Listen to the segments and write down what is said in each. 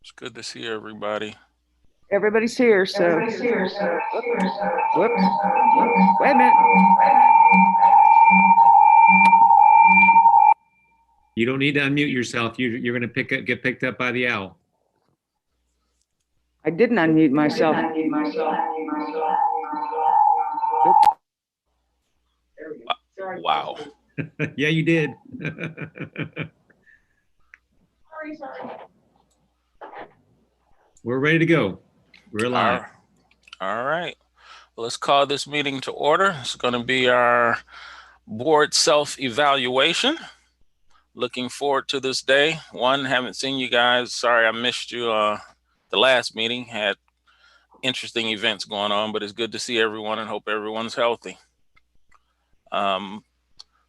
It's good to see everybody. Everybody's here, so. Everybody's here, so. Whoops. Wait a minute. You don't need to unmute yourself. You're going to get picked up by the owl. I didn't unmute myself. Wow. Yeah, you did. Sorry. We're ready to go. We're live. All right. Well, let's call this meeting to order. It's going to be our board self-evaluation. Looking forward to this day. One, haven't seen you guys. Sorry I missed you the last meeting. Had interesting events going on, but it's good to see everyone and hope everyone's healthy.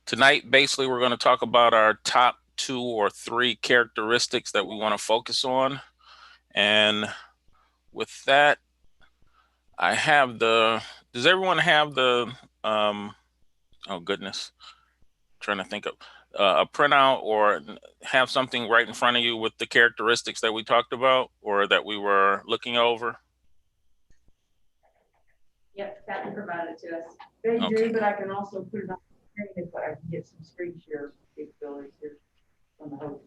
Tonight, basically, we're going to talk about our top 2 or 3 characteristics that we want to focus on. And with that, I have does everyone have the, oh goodness, I'm trying to think of a printout or have something right in front of you with the characteristics that we talked about or that we were looking over? Yep, Captain provided it to us. They Okay. do, but I can also put it on the screen if I can get some screen share capabilities here on the host.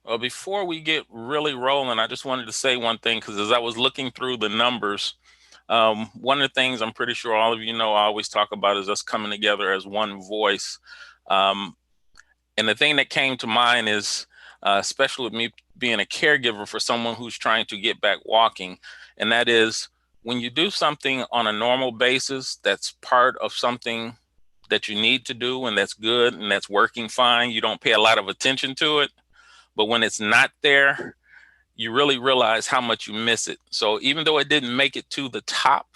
Well, before we get really rolling, I just wanted to say one thing, because as I was looking through the numbers, one of the things I'm pretty sure all of you know I always talk about is us coming together as one voice. And the thing that came to mind is, especially with me being a caregiver for someone who's trying to get back walking, and that is when you do something on a normal basis that's part of something that you need to do and that's good and that's working fine, you don't pay a lot of attention to it. But when it's not there, you really realize how much you miss it. So even though it didn't make it to the top,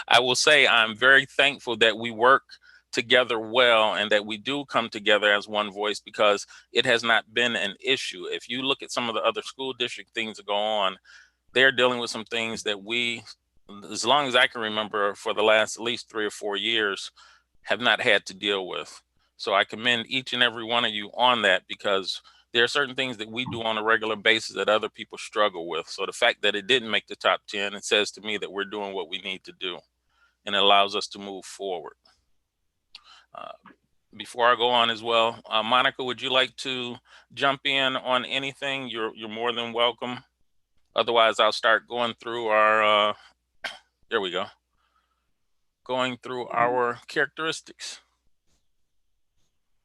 I will say I'm very thankful that we work together well and that we do come together as one voice, because it has not been an issue. If you look at some of the other school district things that go on, they're dealing with some things that we, as long as I can remember, for the last at least 3 or 4 years, have not had to deal with. So I commend each and every one of you on that, because there are certain things that we do on a regular basis that other people struggle with. So the fact that it didn't make the top 10, it says to me that we're doing what we need to do, and it allows us to move forward. Before I go on as well, Monica, would you like to jump in on anything? You're more than welcome. Otherwise, I'll start going through our, there we go, going through our characteristics.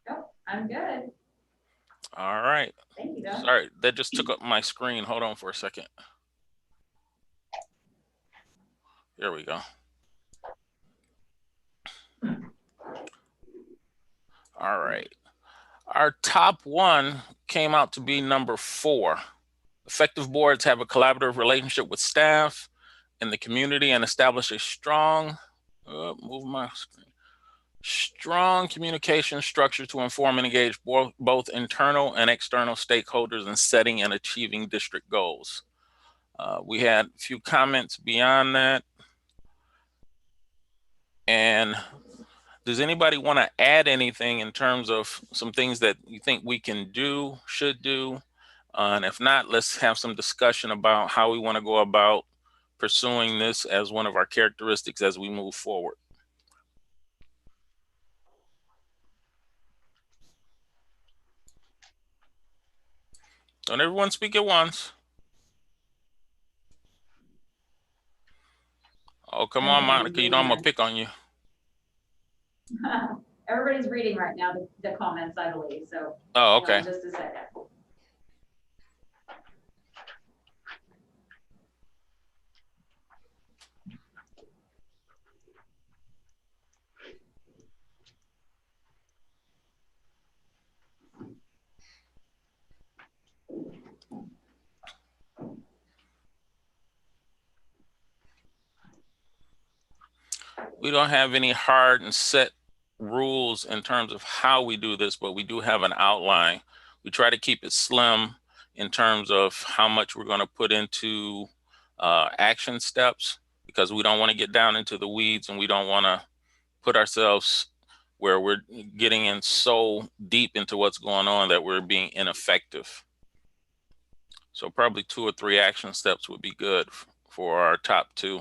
Nope, I'm good. All right. Thank you, Doug. Sorry, that just took up my screen. Hold on for a second. There we go. All right. Our top 1 came out to be number 4. Effective boards have a collaborative relationship with staff and the community and establish a strong, strong communication structure to inform and engage both internal and external stakeholders in setting and achieving district goals. We had a few comments beyond that. And does anybody want to add anything in terms of some things that you think we can do, should do? And if not, let's have some discussion about how we want to go about pursuing this as one of our characteristics as we move forward. Don't everyone speak at once. Oh, come on, Monica, you know I'm gonna pick on you. Everybody's reading right now, the comments, I believe, so. Oh, okay. Just a second. We don't have any hard and set rules in terms of how we do this, but we do have an outline. We try to keep it slim in terms of how much we're going to put into action steps, because we don't want to get down into the weeds and we don't want to put ourselves where we're getting in so deep into what's going on that we're being ineffective. So probably 2 or 3 action steps would be good for our top 2.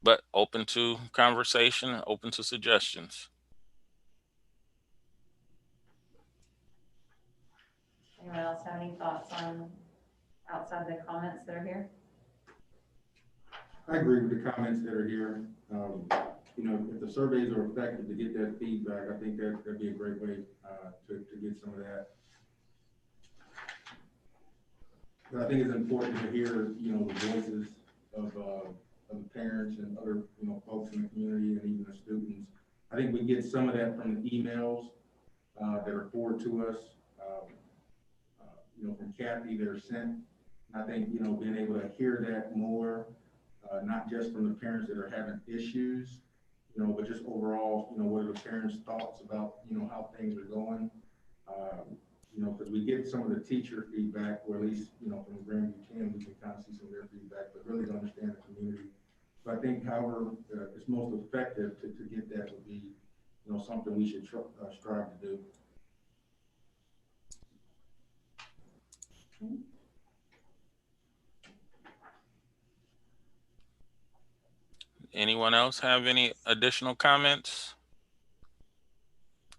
But open to conversation, open to suggestions. Anyone else have any thoughts on outside the comments that are here? I agree with the comments that are here. You know, if the surveys are effective to get that feedback, I think that'd be a great way to get some of that. But I think it's important to hear, you know, the voices of the parents and other, you know, folks in the community and even the students. I think we get some of that from the emails that are forwarded to us, you know, from Kathy that are sent. I think, you know, being able to hear that more, not just from the parents that are having issues, you know, but just overall, you know, what are the parents' thoughts about, you know, how things are going. You know, because we get some of the teacher feedback, or at least, you know, from Grandview 10, we can kind of see some of their feedback, but really to understand the community. So I think, however, it's most effective to get that would be, you know, something we should strive to do. Anyone else have any additional comments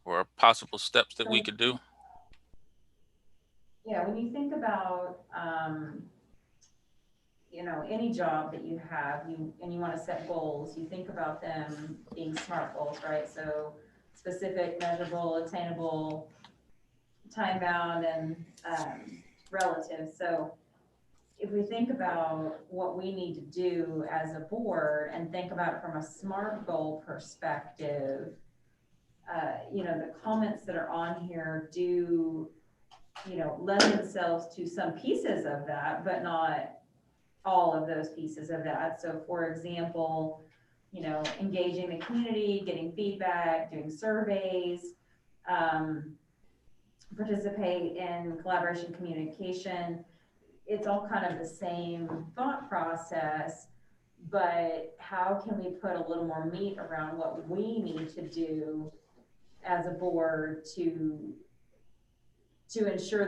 or possible steps that we could do? Yeah, when you think about, you know, any job that you have, and you want to set goals, you think about them being SMART goals, right? So specific, measurable, attainable, time bound, and relative. So if we think about what we need to do as a board and think about it from a SMART goal perspective, you know, the comments that are on here do, you know, lend themselves to some pieces of that, but not all of those pieces of that. So for example, you know, engaging the community, getting feedback, doing surveys, participate in collaboration, communication. It's all kind of the same thought process, but how can we put a little more meat around what we need to do as a board to ensure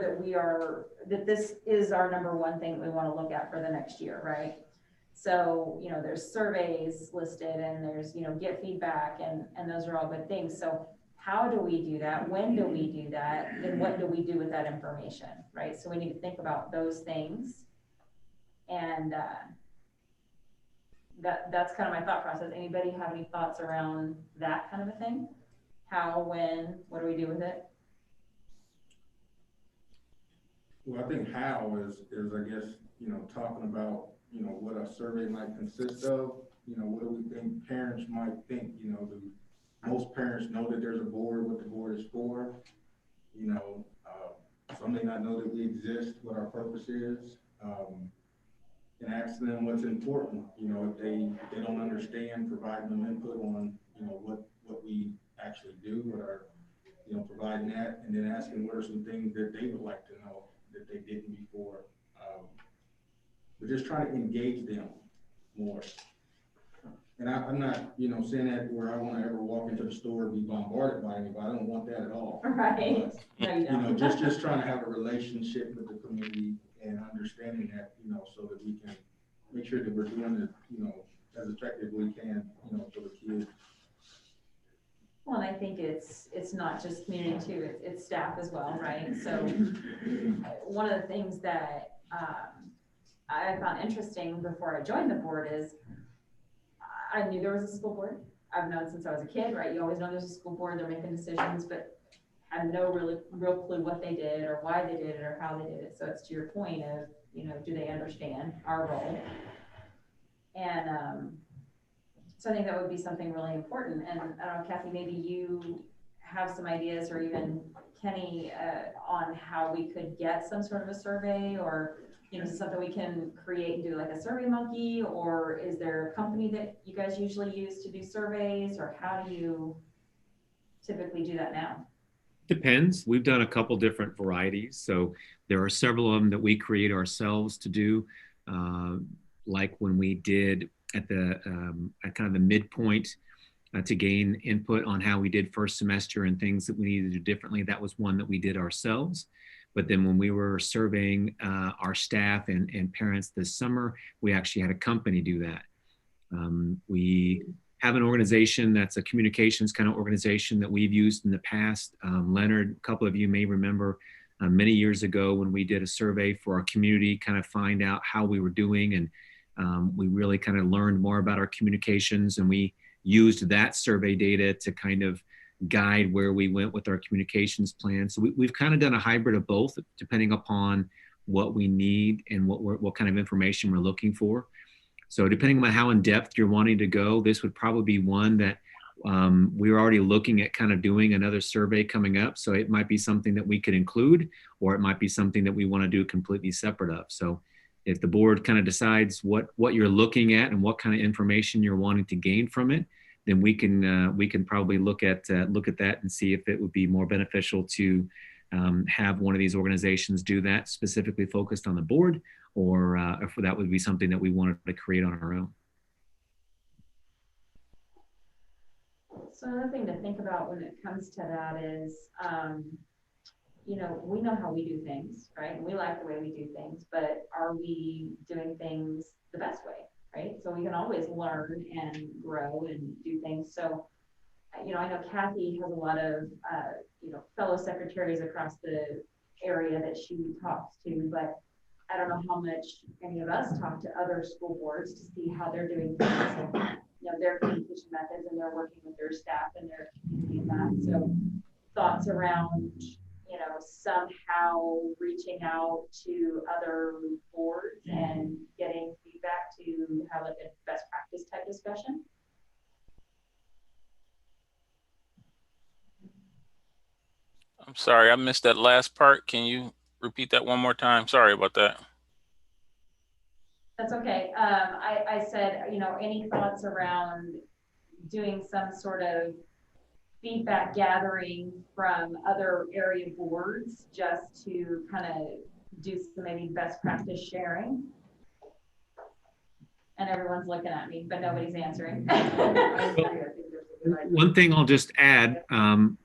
that this is our number one thing that we want to look at for the next year, right? So, you know, there's surveys listed, and there's, you know, get feedback, and those are all good things. So how do we do that? When do we do that? And what do we do with that information, right? So we need to think about those things. And that's kind of my thought process. Anybody have any thoughts around that kind of a thing? How, when, what do we do with it? Well, I think how is I guess, you know, talking about, you know, what a survey might consist of. You know, what do we think parents might think? You know, do most parents know that there's a board, what the board is for? You know, some may not know that we exist, what our purpose is, and ask them what's important. You know, if they don't understand, providing them input on, you know, what we actually do, what our, you know, providing that, and then asking what are some things that they would like to know that they didn't before. But just try to engage them more. And I'm not, you know, saying that where I want to ever walk into the store and be bombarded by anybody. I don't want that at all. Right. No, you know, just trying to have a relationship with the community and understanding that, you know, so that we can make sure that we're doing it, you know, as effectively we can, you know, for the kids. Well, and I think it's not just community too, it's staff as well, right? So one of the things that I found interesting before I joined the board is I knew there was a school board. I've known since I was a kid, right? You always know there's a school board, they're making decisions, but I have no real clue what they did or why they did it or how they did it. So it's to your point of, you know, do they understand our role? And so I think that would be something really important. And I don't know, Kathy, maybe you have some ideas, or even Kenny, on how we could get some sort of a survey, or, you know, something we can create and do like a Survey Monkey, or is there a company that you guys usually use to do surveys, or how do you typically do that now? Depends. We've done a couple different varieties. So there are several of them that we create ourselves to do. Like when we did at the at kind of the midpoint to gain input on how we did first semester and things that we needed to do differently. That was one that we did ourselves. But then when we were surveying our staff and parents this summer, we actually had a company do that. We have an organization that's a communications kind of organization that we've used in the past. Leonard, a couple of you may remember many years ago when we did a survey for our community, kind of find out how we were doing. And we really kind of learned more about our communications, and we used that survey data to kind of guide where we went with our communications plan. So we've kind of done a hybrid of both, depending upon what we need and what kind of information we're looking for. So depending on how in depth you're wanting to go, this would probably be one that we're already looking at kind of doing another survey coming up. So it might be something that we could include, or it might be something that we want to do completely separate of. So if the board kind of decides what you're looking at and what kind of information you're wanting to gain from it, then we can probably look at that and see if it would be more beneficial to have one of these organizations do that specifically focused on the board, or if that would be something that we wanted to create on our own. So another thing to think about when it comes to that is, we know how we do things, right? And we like the way we do things, but are we doing things the best way, right? So we can always learn and grow and do things. So, I know Kathy has a lot of, fellow secretaries across the area that she talks to, but I don't know how much any of us talk to other school boards to see how they're doing things and, their communication methods, and they're working with their staff and their community and that. So thoughts around, somehow reaching out to other boards and getting feedback to have like a best practice type discussion. I'm sorry, I missed that last part. Can you repeat that one more time? Sorry about that. That's okay. I said, any thoughts around doing some sort of feedback gathering from other area boards just to kind of do some maybe best practice sharing? And everyone's looking at me, but nobody's answering. One thing I'll just add, I'm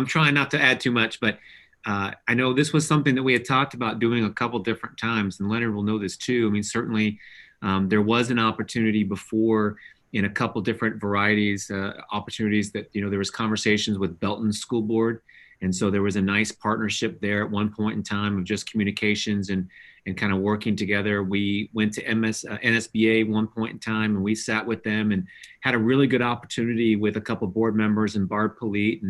trying not to add too much, but I know this was something that we had talked about doing a couple different times, and Leonard will know this too. I mean, certainly there was an opportunity before in a couple different varieties, opportunities that, there was conversations with Belton School Board. And so there was a nice partnership there at one point in time of just communications and kind of working together. We went to NSBA one point in time, and we sat with them and had a really good opportunity with a couple board members and Barb Polite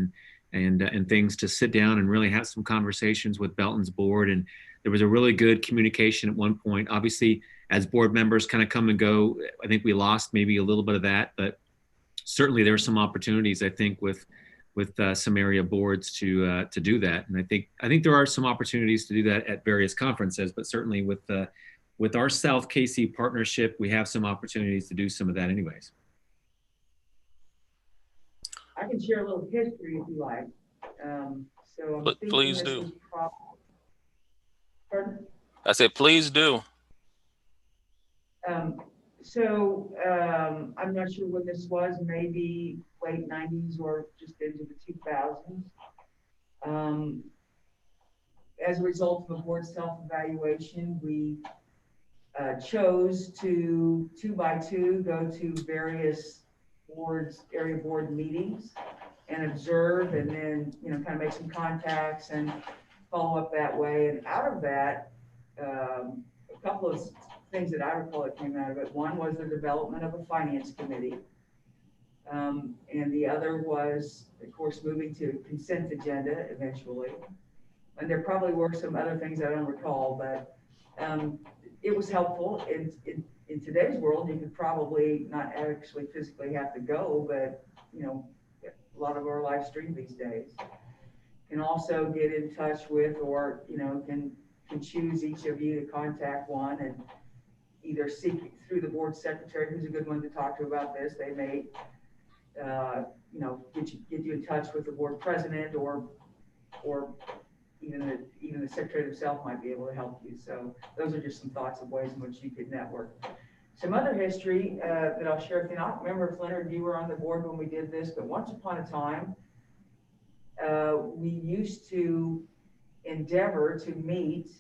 and things to sit down and really have some conversations with Belton's board. And there was a really good communication at one point. Obviously, as board members kind of come and go, I think we lost maybe a little bit of that, but certainly there are some opportunities, I think, with some area boards to do that. And I think there are some opportunities to do that at various conferences, but certainly with our South KC partnership, we have some opportunities to do some of that anyways. I can share a little history if you like. So I'm Please do. Pardon? I said, please do. I'm not sure when this was, maybe late 90s or just into the 2000s. As a result of a board self-evaluation, we chose to 2 by 2 go to various area board meetings and observe, and then kind of make some contacts and follow up that way. And out of that, a couple of things that I recall that came out of it. One was the development of a finance committee, and the other was, of course, moving to consent agenda eventually. And there probably were some other things I don't recall, but it was helpful. In today's world, you could probably not actually physically have to go, but a lot of our live stream these days. Can also get in touch with, or can choose each of you to contact one and either seek through the board secretary, who's a good one to talk to about this. They may get you in touch with the board president, or even the secretary himself might be able to help you. So those are just some thoughts of ways in which you could network. Some other history that I'll share with you. I don't remember if Leonard, you were on the board when we did this, but once upon a time, we used to endeavor to meet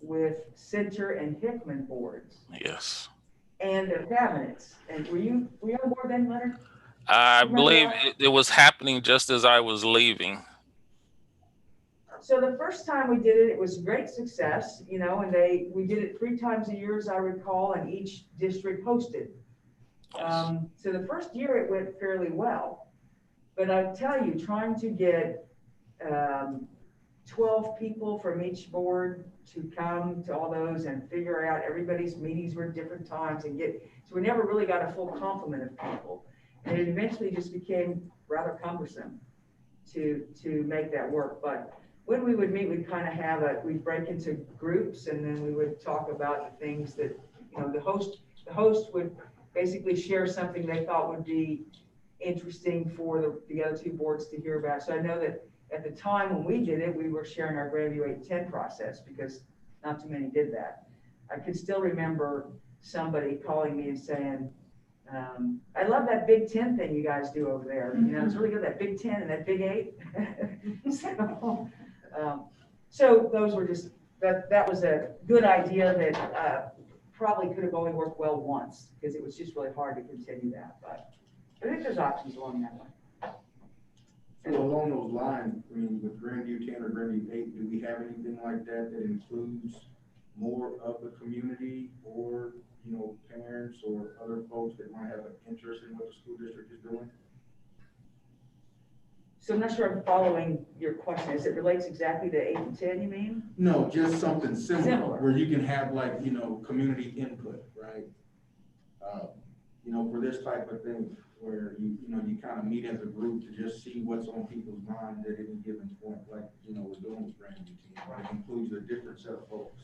with Center and Hickman boards Yes. and their cabinets. And were you on board then, Leonard? I Remember believe that? it was happening just as I was leaving. So the first time we did it, it was a great success, you know, and we did it 3 times a year, as I recall, and each district hosted. Yes. So the first year it went fairly well, but I tell you, trying to get 12 people from each board to come to all those and figure out everybody's meetings were at different times and so we never really got a full complement of people. And it eventually just became rather cumbersome to make that work. But when we would meet, we'd kind of we'd break into groups, and then we would talk about the things that, you know, the host would basically share something they thought would be interesting for the other 2 boards to hear about. So I know that at the time when we did it, we were sharing our Grandview 810 process because not too many did that. I can still remember somebody calling me and saying, I love that Big 10 thing you guys do over there. You know, it's really good, that Big 10 and that Big 8. So those were just, that was a good idea that probably could have only worked well once because it was just really hard to continue that. But I think there's options along that way. So along those lines, I mean, with Grandview 10 or Grandview 8, do we have anything like that that includes more of the community or, you know, parents or other folks that might have an interest in what the school district is doing? So I'm not sure I'm following your question. As it relates exactly to 8 and 10, you mean? No, just something similar. Similar. Where you can have, like, you know, community input, right? You know, for this type of thing, where you kind of meet as a group to just see what's on people's minds at any given point, like, you know, we're doing with Grandview 10, but it includes a different set of folks.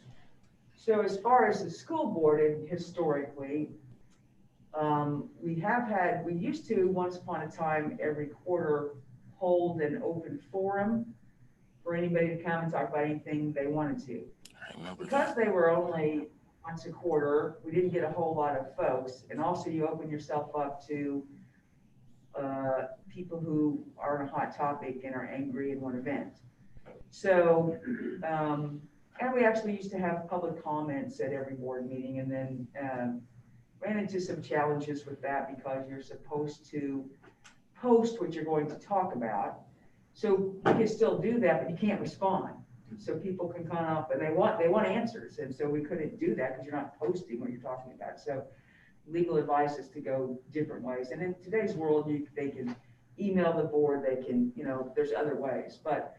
So as far as the school board, and historically, we used to, once upon a time, every quarter, hold an open forum for anybody to come and talk about anything they wanted to. I remember Because they were only once a quarter, we didn't get a whole lot of folks. And also you open yourself up to people who are on a hot topic and are angry in one event. So, and we actually used to have public comments at every board meeting, and then ran into some challenges with that because you're supposed to post what you're going to talk about. So you can still do that, but you can't respond. So people can come up and they want answers. And so we couldn't do that because you're not posting what you're talking about. So legal advice is to go different ways. And in today's world, they can email the board, they can, you know, there's other ways. But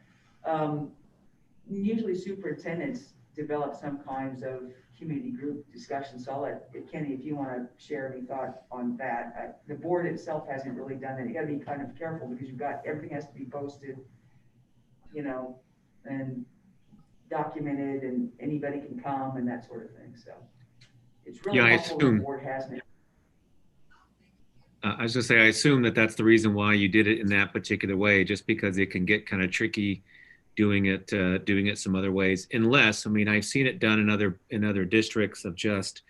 usually superintendents develop some kinds of community group discussions. So I'll let Kenny, if you want to share any thought on that. The board itself hasn't really done that. You got to be kind of careful because everything has to be posted, you know, and documented, and anybody can come and that sort of thing. So it's really helpful the board hasn't. I was gonna say, I assume that that's the reason why you did it in that particular way, just because it can get kind of tricky doing it some other ways. Unless, I mean, I've seen it done in other districts of just,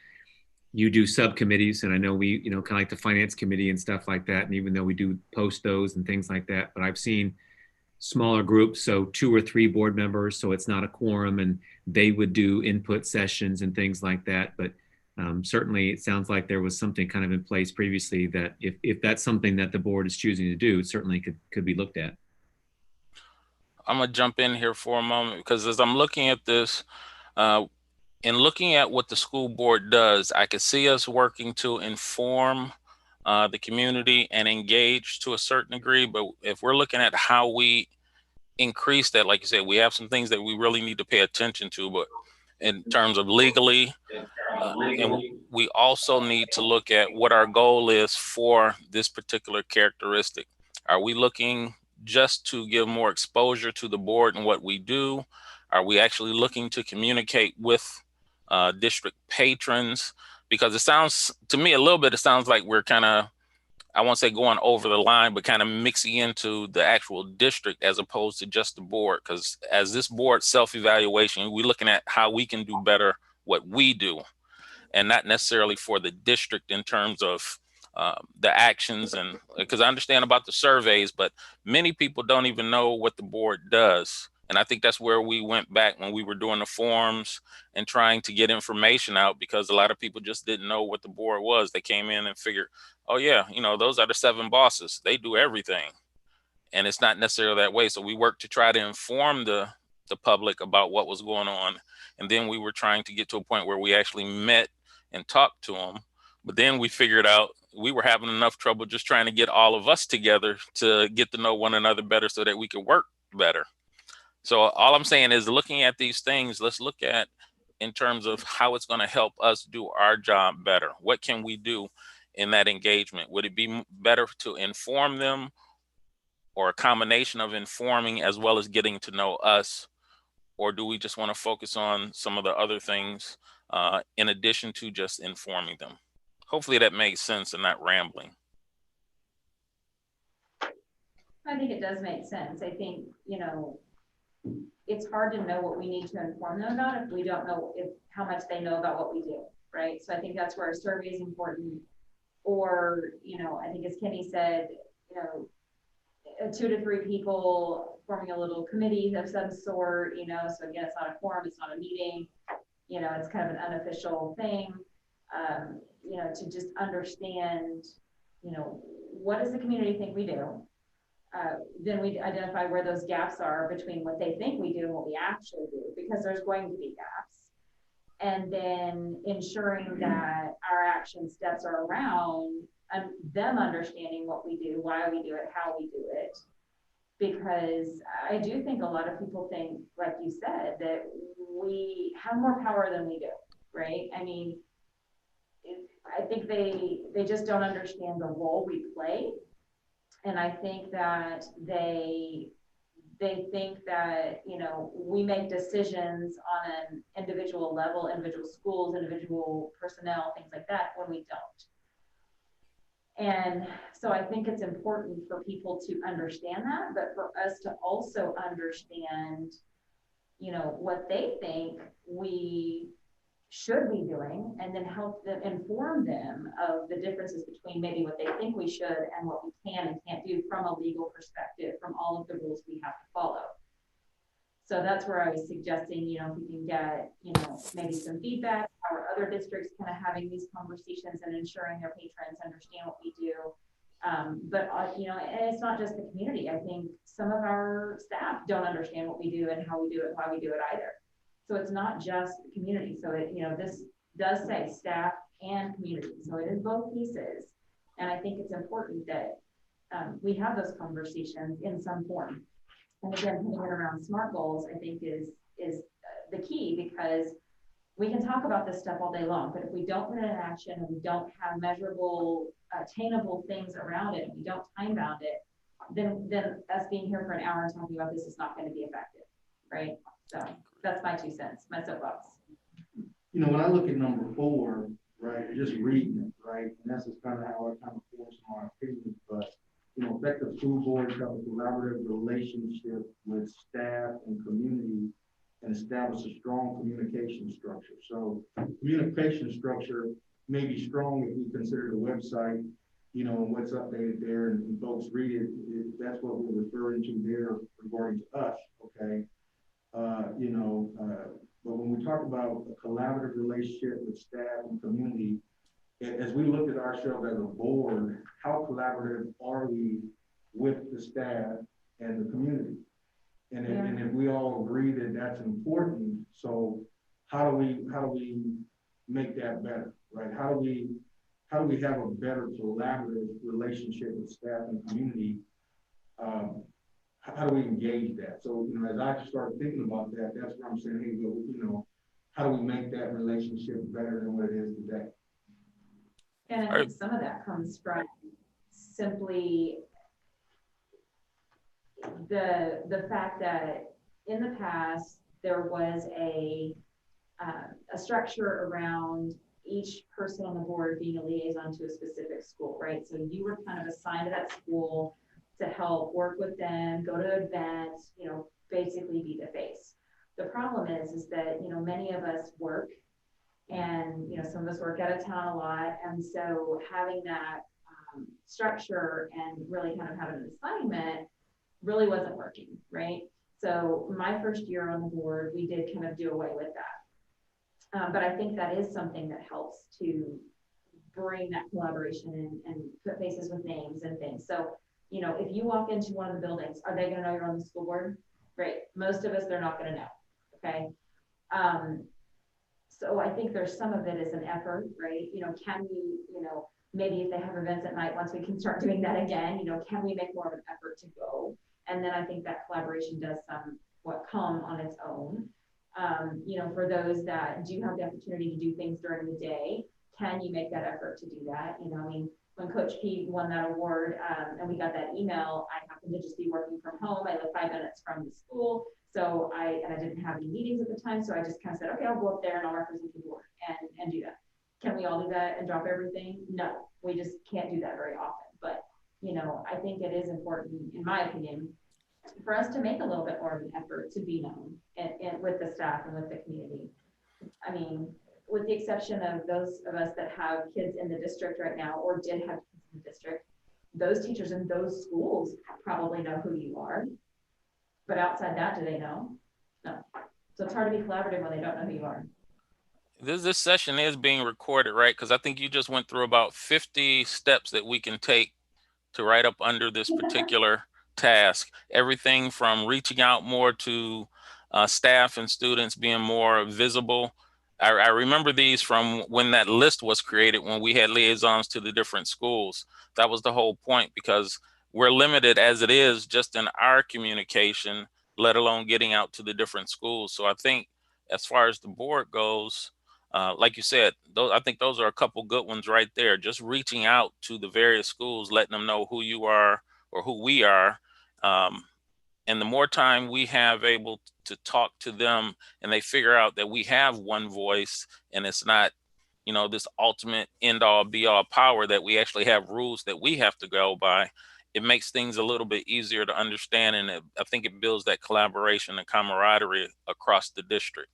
you do subcommittees, and I know we, you know, kind of like the finance committee and stuff like that. And even though we do post those and things like that, but I've seen smaller groups, so 2 or 3 board members, so it's not a quorum, and they would do input sessions and things like that. But certainly it sounds like there was something kind of in place previously that if that's something that the board is choosing to do, it certainly could be looked at. I'm gonna jump in here for a moment because as I'm looking at this, in looking at what the school board does, I could see us working to inform the community and engage to a certain degree. But if we're looking at how we increase that, like you said, we have some things that we really need to pay attention to, but in terms of legally, and we also need to look at what our goal is for this particular characteristic. Are we looking just to give more exposure to the board and what we do? Are we actually looking to communicate with district patrons? Because it sounds to me a little bit, it sounds like we're kind of, I won't say going over the line, but kind of mixing into the actual district as opposed to just the board. Because as this board self-evaluation, we're looking at how we can do better what we do. and not necessarily for the district in terms of the actions. And because I understand about the surveys, but many people don't even know what the board does. And I think that's where we went back when we were doing the forums and trying to get information out, because a lot of people just didn't know what the board was. They came in and figured, oh yeah, those are the 7 bosses. They do everything. And it's not necessarily that way. So we worked to try to inform the public about what was going on. And then we were trying to get to a point where we actually met and talked to them. But then we figured out we were having enough trouble just trying to get all of us together to get to know one another better so that we could work better. So all I'm saying is, looking at these things, let's look at in terms of how it's going to help us do our job better. What can we do in that engagement? Would it be better to inform them, or a combination of informing as well as getting to know us? Or do we just want to focus on some of the other things in addition to just informing them? Hopefully that makes sense and not rambling. I think it does make sense. I think, it's hard to know what we need to inform them about if we don't know how much they know about what we do, right? So I think that's where a survey is important. Or, I think as Kenny said, 2 to 3 people forming a little committee of some sort, so again, it's not a forum, it's not a meeting, it's kind of an unofficial thing, to just understand, what does the community think we do? Then we identify where those gaps are between what they think we do and what we actually do, because there's going to be gaps. And then ensuring that our action steps are around them understanding what we do, why we do it, how we do it. Because I do think a lot of people think, like you said, that we have more power than we do, right? I mean, I think they just don't understand the role we play. And I think that they think that, we make decisions on an individual level, individual schools, individual personnel, things like that, when we don't. And so I think it's important for people to understand that, but for us to also understand, what they think we should be doing, and then help them, inform them of the differences between maybe what they think we should and what we can and can't do from a legal perspective, from all of the rules we have to follow. So that's where I was suggesting, if we can get, maybe some feedback, how are other districts kind of having these conversations and ensuring their patrons understand what we do. But, and it's not just the community. I think some of our staff don't understand what we do and how we do it, why we do it either. So it's not just the community. So it, this does say staff and community. So it is both pieces. And I think it's important that we have those conversations in some form. And again, putting it around SMART goals, I think is the key, because we can talk about this stuff all day long, but if we don't put it in action and we don't have measurable, attainable things around it, and we don't time bound it, then us being here for an hour and talking about this is not going to be effective, right? So that's my 2 cents, my soapbox. When I look at number 4, right, just reading it, right, and that's just kind of how I kind of force my opinion, but effective school boards have a collaborative relationship with staff and community and establish a strong communication structure. So communication structure may be strong if we consider the website, and what's updated there, and folks read it, that's what we're referring to there regarding to us, okay? But when we talk about a collaborative relationship with staff and community, as we look at ourselves as a board, how collaborative are we with the staff and the community? And if we all agree that that's important, so how do we make that better, right? How do we have a better collaborative relationship with staff and community? How do we engage that? So, as I start thinking about that, that's where I'm saying, hey, how do we make that relationship better than what it is today? And I think some of that comes from simply the fact that in the past there was a structure around each person on the board being a liaison to a specific school, right? So you were kind of assigned to that school to help work with them, go to events, basically be the face. The problem is that, many of us work And, some of us work out of town a lot. And so having that structure and really kind of having an assignment really wasn't working, right? So my first year on the board, we did kind of do away with that. But I think that is something that helps to bring that collaboration and put faces with names and things. So, if you walk into one of the buildings, are they going to know you're on the school board? Great. Most of us, they're not going to know. Okay. So I think there's some of it is an effort, right? Can we, maybe if they have events at night, once we can start doing that again, can we make more of an effort to go? And then I think that collaboration does somewhat come on its own. For those that do have the opportunity to do things during the day, can you make that effort to do that? When Coach P won that award and we got that email, I happened to just be working from home. I live 5 minutes from the school. So I didn't have any meetings at the time. So I just kind of said, okay, I'll go up there and I'll represent the board and do that. Can we all do that and drop everything? No, we just can't do that very often. But, I think it is important, in my opinion, for us to make a little bit more of an effort to be known and with the staff and with the community. I mean, with the exception of those of us that have kids in the district right now or did have kids in the district, those teachers in those schools probably know who you are. But outside that, do they know? No. So it's hard to be collaborative when they don't know who you are. This session is being recorded, right? Because I think you just went through about 50 steps that we can take to write up under this particular task. Everything from reaching out more to staff and students being more visible. I remember these from when that list was created, when we had liaisons to the different schools. That was the whole point, because we're limited as it is just in our communication, let alone getting out to the different schools. So I think as far as the board goes, like you said, I think those are a couple good ones right there. Just reaching out to the various schools, letting them know who you are or who we are. And the more time we have able to talk to them and they figure out that we have one voice and it's not, this ultimate end all be all power, that we actually have rules that we have to go by, it makes things a little bit easier to understand. And I think it builds that collaboration and camaraderie across the district.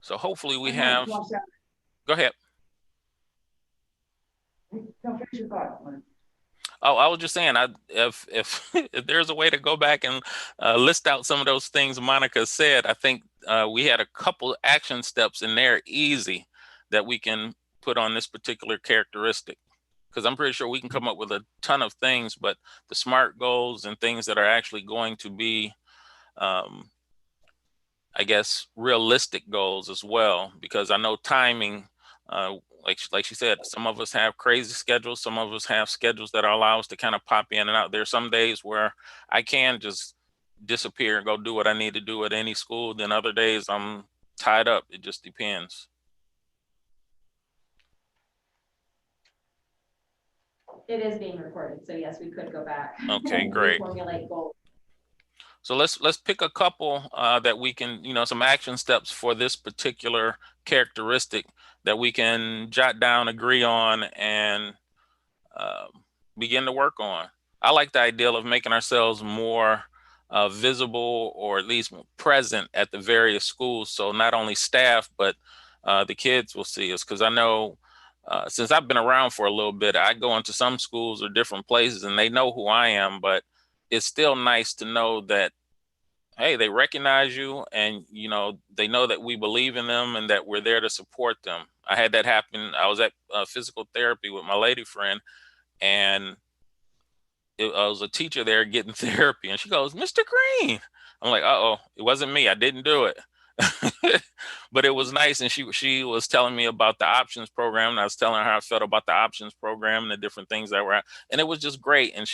So hopefully we have, go ahead. No, finish your thought. Oh, I was just saying, if if there's a way to go back and list out some of those things Monica said, I think we had a couple action steps in there, easy, that we can put on this particular characteristic. Because I'm pretty sure we can come up with a ton of things, but the SMART goals and things that are actually going to be, I guess, realistic goals as well. Because I know timing, like she said, some of us have crazy schedules. Some of us have schedules that allow us to kind of pop in and out. There's some days where I can just disappear and go do what I need to do at any school. Then other days I'm tied up. It just depends. It is being recorded. So yes, we could go back. Okay, and great. Reformulate goals. So let's pick a couple that we can, some action steps for this particular characteristic that we can jot down, agree on, and begin to work on. I like the idea of making ourselves more visible, or at least present at the various schools. So not only staff, but the kids will see us. Because I know since I've been around for a little bit, I go into some schools or different places and they know who I am, but it's still nice to know that, hey, they recognize you, and they know that we believe in them and that we're there to support them. I had that happen. I was at physical therapy with my lady friend, and I was a teacher there getting therapy, and she goes, "Mr. Green." I'm like, "Uh-oh, it wasn't me. I didn't do it." But it was nice, and she was telling me about the options program, and I was telling her how I felt about the options program and the different things that were out, and it was just great. And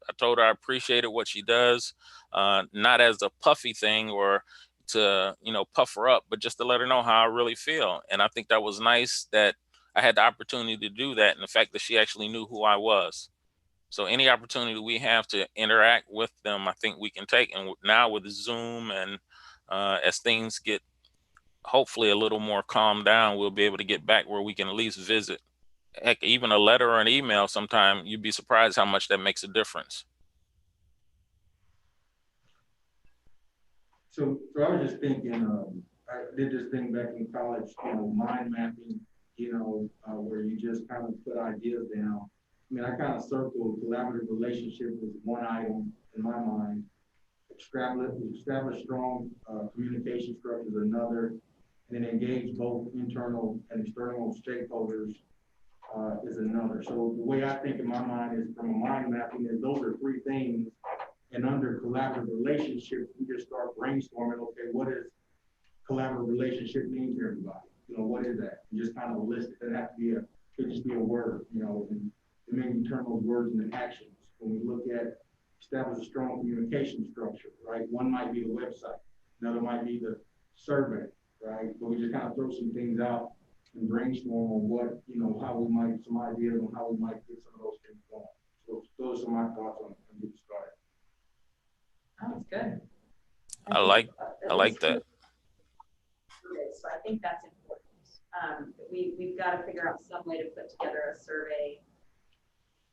I told her I appreciated what she does, not as a puffy thing or to puff her up, but just to let her know how I really feel. And I think that was nice that I had the opportunity to do that, and the fact that she actually knew who I was. So any opportunity we have to interact with them, I think we can take. And now with Zoom and as things get hopefully a little more calmed down, we'll be able to get back where we can at least visit. Heck, even a letter or an email, sometime you'd be surprised how much that makes a difference. So I was just thinking, I did this thing back in college, mind mapping, where you just kind of put ideas down. I mean, I kind of circled collaborative relationship as one item in my mind. Establish strong communication structures another, and then engage both internal and external stakeholders is another. So the way I think in my mind is from a mind mapping is those are three things. And under collaborative relationships, we just start brainstorming, okay, what does collaborative relationship mean to everybody? What is that? You just kind of list it. It doesn't have to be it could just be a word, and maybe turn those words into actions. When we look at establish a strong communication structure, right? One might be the website, another might be the survey, right? But we just kind of throw some things out and brainstorm on what, how we might, some ideas on how we might get some of those things going. So those are my thoughts on getting started. Oh, that's good. I like that. So I think that's important. We've got to figure out some way to put together a survey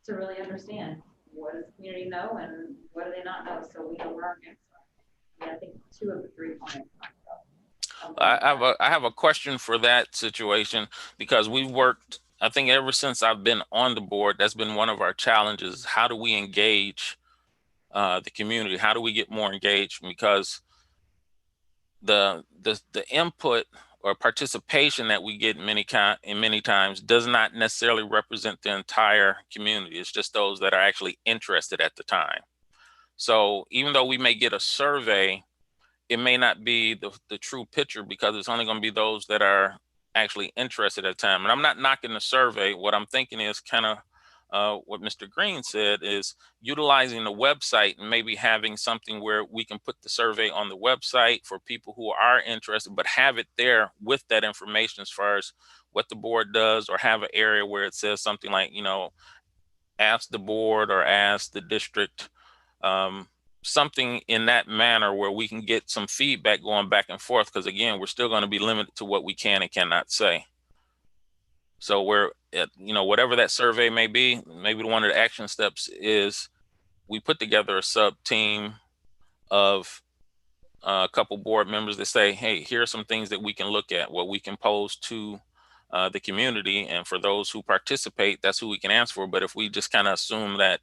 to really understand what does the community know and what do they not know, so we know where our gaps are. I mean, I think 2 of the 3 points. I have a question for that situation, because we've worked, I think ever since I've been on the board, that's been one of our challenges. How do we engage the community? How do we get more engaged? Because the input or participation that we get many times does not necessarily represent the entire community. It's just those that are actually interested at the time. So even though we may get a survey, it may not be the true picture, because it's only going to be those that are actually interested at the time. And I'm not knocking the survey. What I'm thinking is kind of what Mr. Green said, is utilizing the website and maybe having something where we can put the survey on the website for people who are interested, but have it there with that information as far as what the board does, or have an area where it says something like, ask the board or ask the district, something in that manner where we can get some feedback going back and forth. Because again, we're still going to be limited to what we can and cannot say. So we're at, whatever that survey may be, maybe one of the action steps is we put together a sub team of a couple board members that say, hey, here are some things that we can look at, what we can pose to the community. And for those who participate, that's who we can answer for. But if we just kind of assume that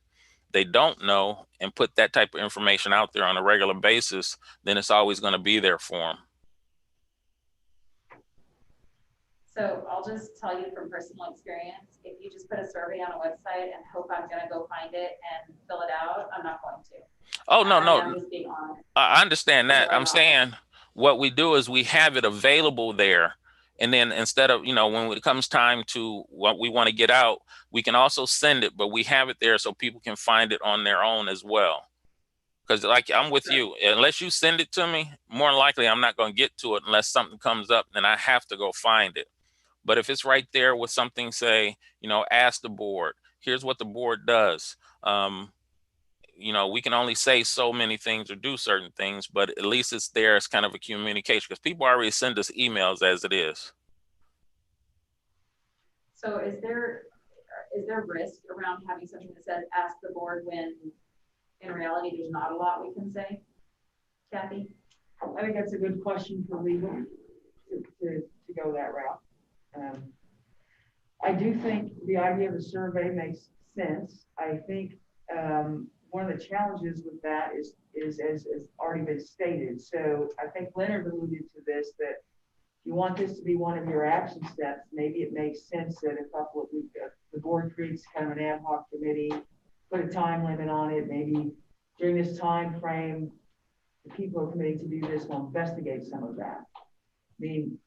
they don't know and put that type of information out there on a regular basis, then it's always going to be there for them. So I'll just tell you from personal experience, if you just put a survey on a website and hope I'm going to go find it and fill it out, I'm not going to. Oh, no. I'm just being honest. I understand that. I'm saying what we do is we have it available there. And then instead of, when it comes time to what we want to get out, we can also send it, but we have it there so people can find it on their own as well. Because like I'm with you, unless you send it to me, more than likely I'm not going to get to it unless something comes up, then I have to go find it. But if it's right there with something, say, ask the board, here's what the board does. We can only say so many things or do certain things, but at least it's there as kind of a communication, because people already send us emails as it is. So is there risk around having something that says ask the board when in reality there's not a lot we can say? Kathy? I think that's a good question for legal to go that route. I do think the idea of a survey makes sense. I think one of the challenges with that is as already been stated. So I think Leonard alluded to this, that if you want this to be one of your action steps, maybe it makes sense that the board creates kind of an ad hoc committee, put a time limit on it. Maybe during this time frame, the people who are committing to do this will investigate some of that. I mean,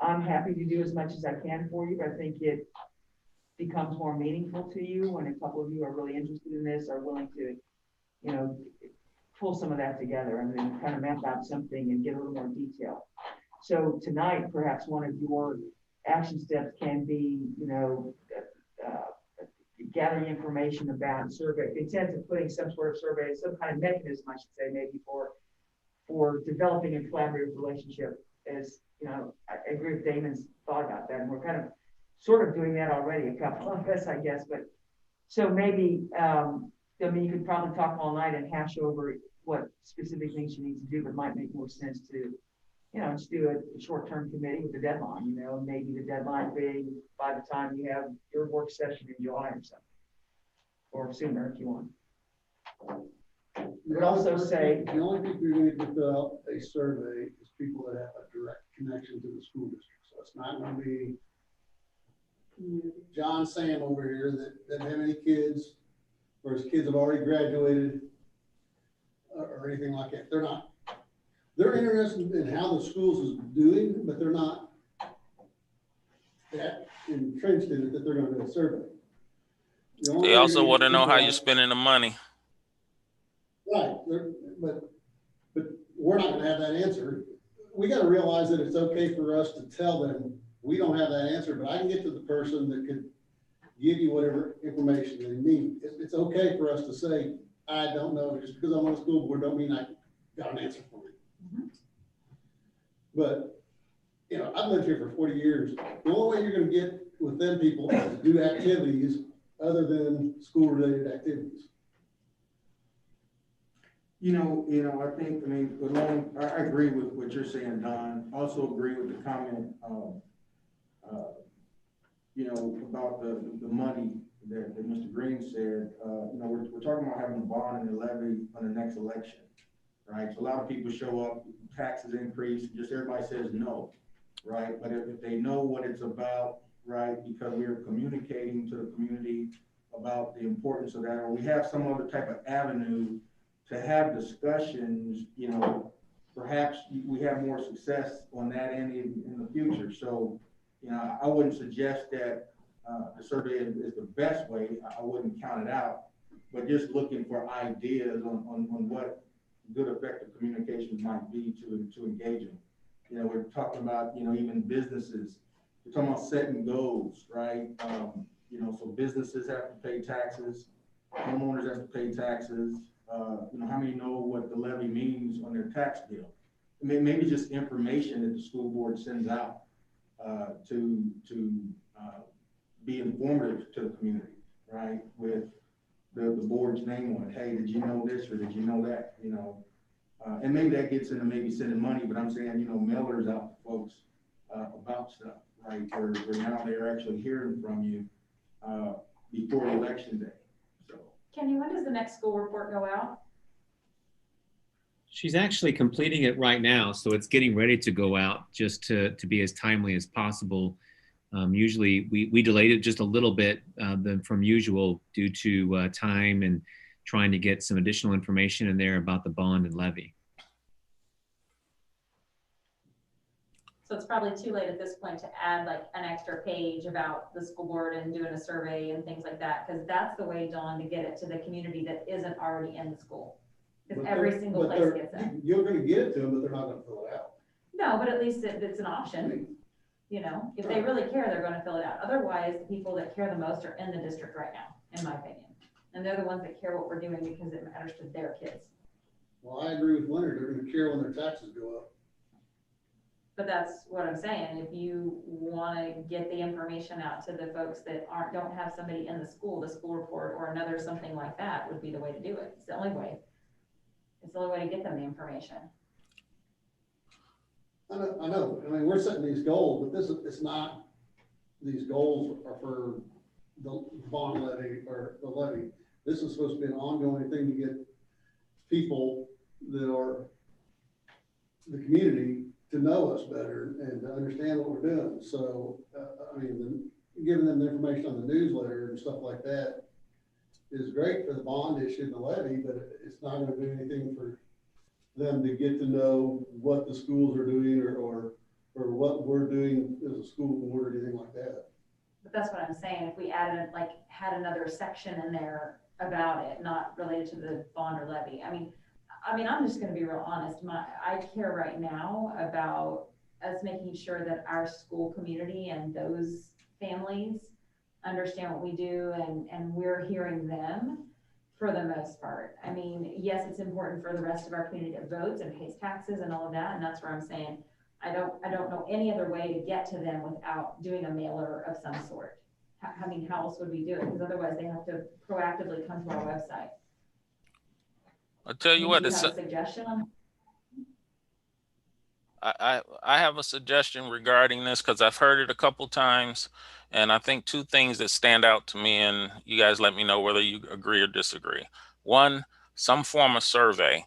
I'm happy to do as much as I can for you, but I think it becomes more meaningful to you when a couple of you are really interested in this, are willing to, pull some of that together and then kind of map out something and get a little more detail. So tonight, perhaps one of your action steps can be, gathering information about survey, the intent of putting some sort of survey, some kind of mechanism, I should say, maybe for developing a collaborative relationship. As I agree with Damon's thought about that, and we're kind of sort of doing that already, a couple of us, I guess. But so maybe, you could probably talk all night and hash over what specific things you need to do, but it might make more sense to just do a short-term committee with a deadline, maybe the deadline being by the time you have your work session in July or something. Or sooner if you want. You could also say, The only people who need to fill out a survey is people that have a direct connection to the school district. So it's not gonna be John Sam over here that doesn't have any kids, or his kids have already graduated, or anything like that. They're interested in how the schools is doing, but they're not that entrenched in it that they're gonna do a survey. They also want to know how you're spending the money. Right, but we're not gonna have that answer. We gotta realize that it's okay for us to tell them, we don't have that answer, but I can get to the person that could give you whatever information they need. It's okay for us to say, I don't know, just because I'm on the school board, don't mean I got an answer for you. But, I've lived here for 40 years. The only way you're gonna get with them people is to do activities other than school-related activities. I think, I agree with what you're saying, Don. Also agree with the comment, about the money that Mr. Green said. We're talking about having a bond and a levy on the next election, right? So a lot of people show up, taxes increase, just everybody says no, right? But if they know what it's about, right, because we are communicating to the community about the importance of that, or we have some other type of avenue to have discussions, perhaps we have more success on that end in the future. So, I wouldn't suggest that the survey is the best way. I wouldn't count it out, but just looking for ideas on what good effective communications might be to engage them. We're talking about, even businesses, we're talking about setting goals, right? So businesses have to pay taxes, homeowners have to pay taxes. How many know what the levy means on their tax bill? Maybe just information that the school board sends out to be informative to the community, right? With the board's name on it. Hey, did you know this or did you know that? And maybe that gets into maybe sending money, but I'm saying, mailers out to folks about stuff, right? Where now they're actually hearing from you before election day. So, Kenny, when does the next school report go out? She's actually completing it right now, so it's getting ready to go out just to be as timely as possible. Usually we delayed it just a little bit from usual due to time and trying to get some additional information in there about the bond and levy. So it's probably too late at this point to add like an extra page about the school board and doing a survey and things like that, because that's the way, Dawn, to get it to the community that isn't already in the school. Because every single place gets it. You're gonna get it to them, but they're not gonna fill it out. No, but at least it's an option. If they really care, they're going to fill it out. Otherwise, the people that care the most are in the district right now, in my opinion. And they're the ones that care what we're doing because it matters to their kids. Well, I agree with Leonard. They're gonna care when their taxes go up. But that's what I'm saying. If you want to get the information out to the folks that don't have somebody in the school report or another something like that would be the way to do it. It's the only way. It's the only way to get them the information. I know. We're setting these goals, but it's not, these goals are for the bond levy or the levy. This is supposed to be an ongoing thing to get people that are the community to know us better and to understand what we're doing. So, giving them the information on the newsletter and stuff like that is great for the bond issue and the levy, but it's not going to do anything for them to get to know what the schools are doing or what we're doing as a school board or anything like that. But that's what I'm saying. If we had another section in there about it, not related to the bond or levy. I'm just going to be real honest. I care right now about us making sure that our school community and those families understand what we do and we're hearing them for the most part. Yes, it's important for the rest of our community that votes and pays taxes and all of that. And that's where I'm saying, I don't know any other way to get to them without doing a mailer of some sort. How else would we do it? Because otherwise they have to proactively come to our website. I'll tell you what, do you have a suggestion on? I have a suggestion regarding this because I've heard it a couple times, and I think two things that stand out to me, and you guys let me know whether you agree or disagree. One, some form of survey.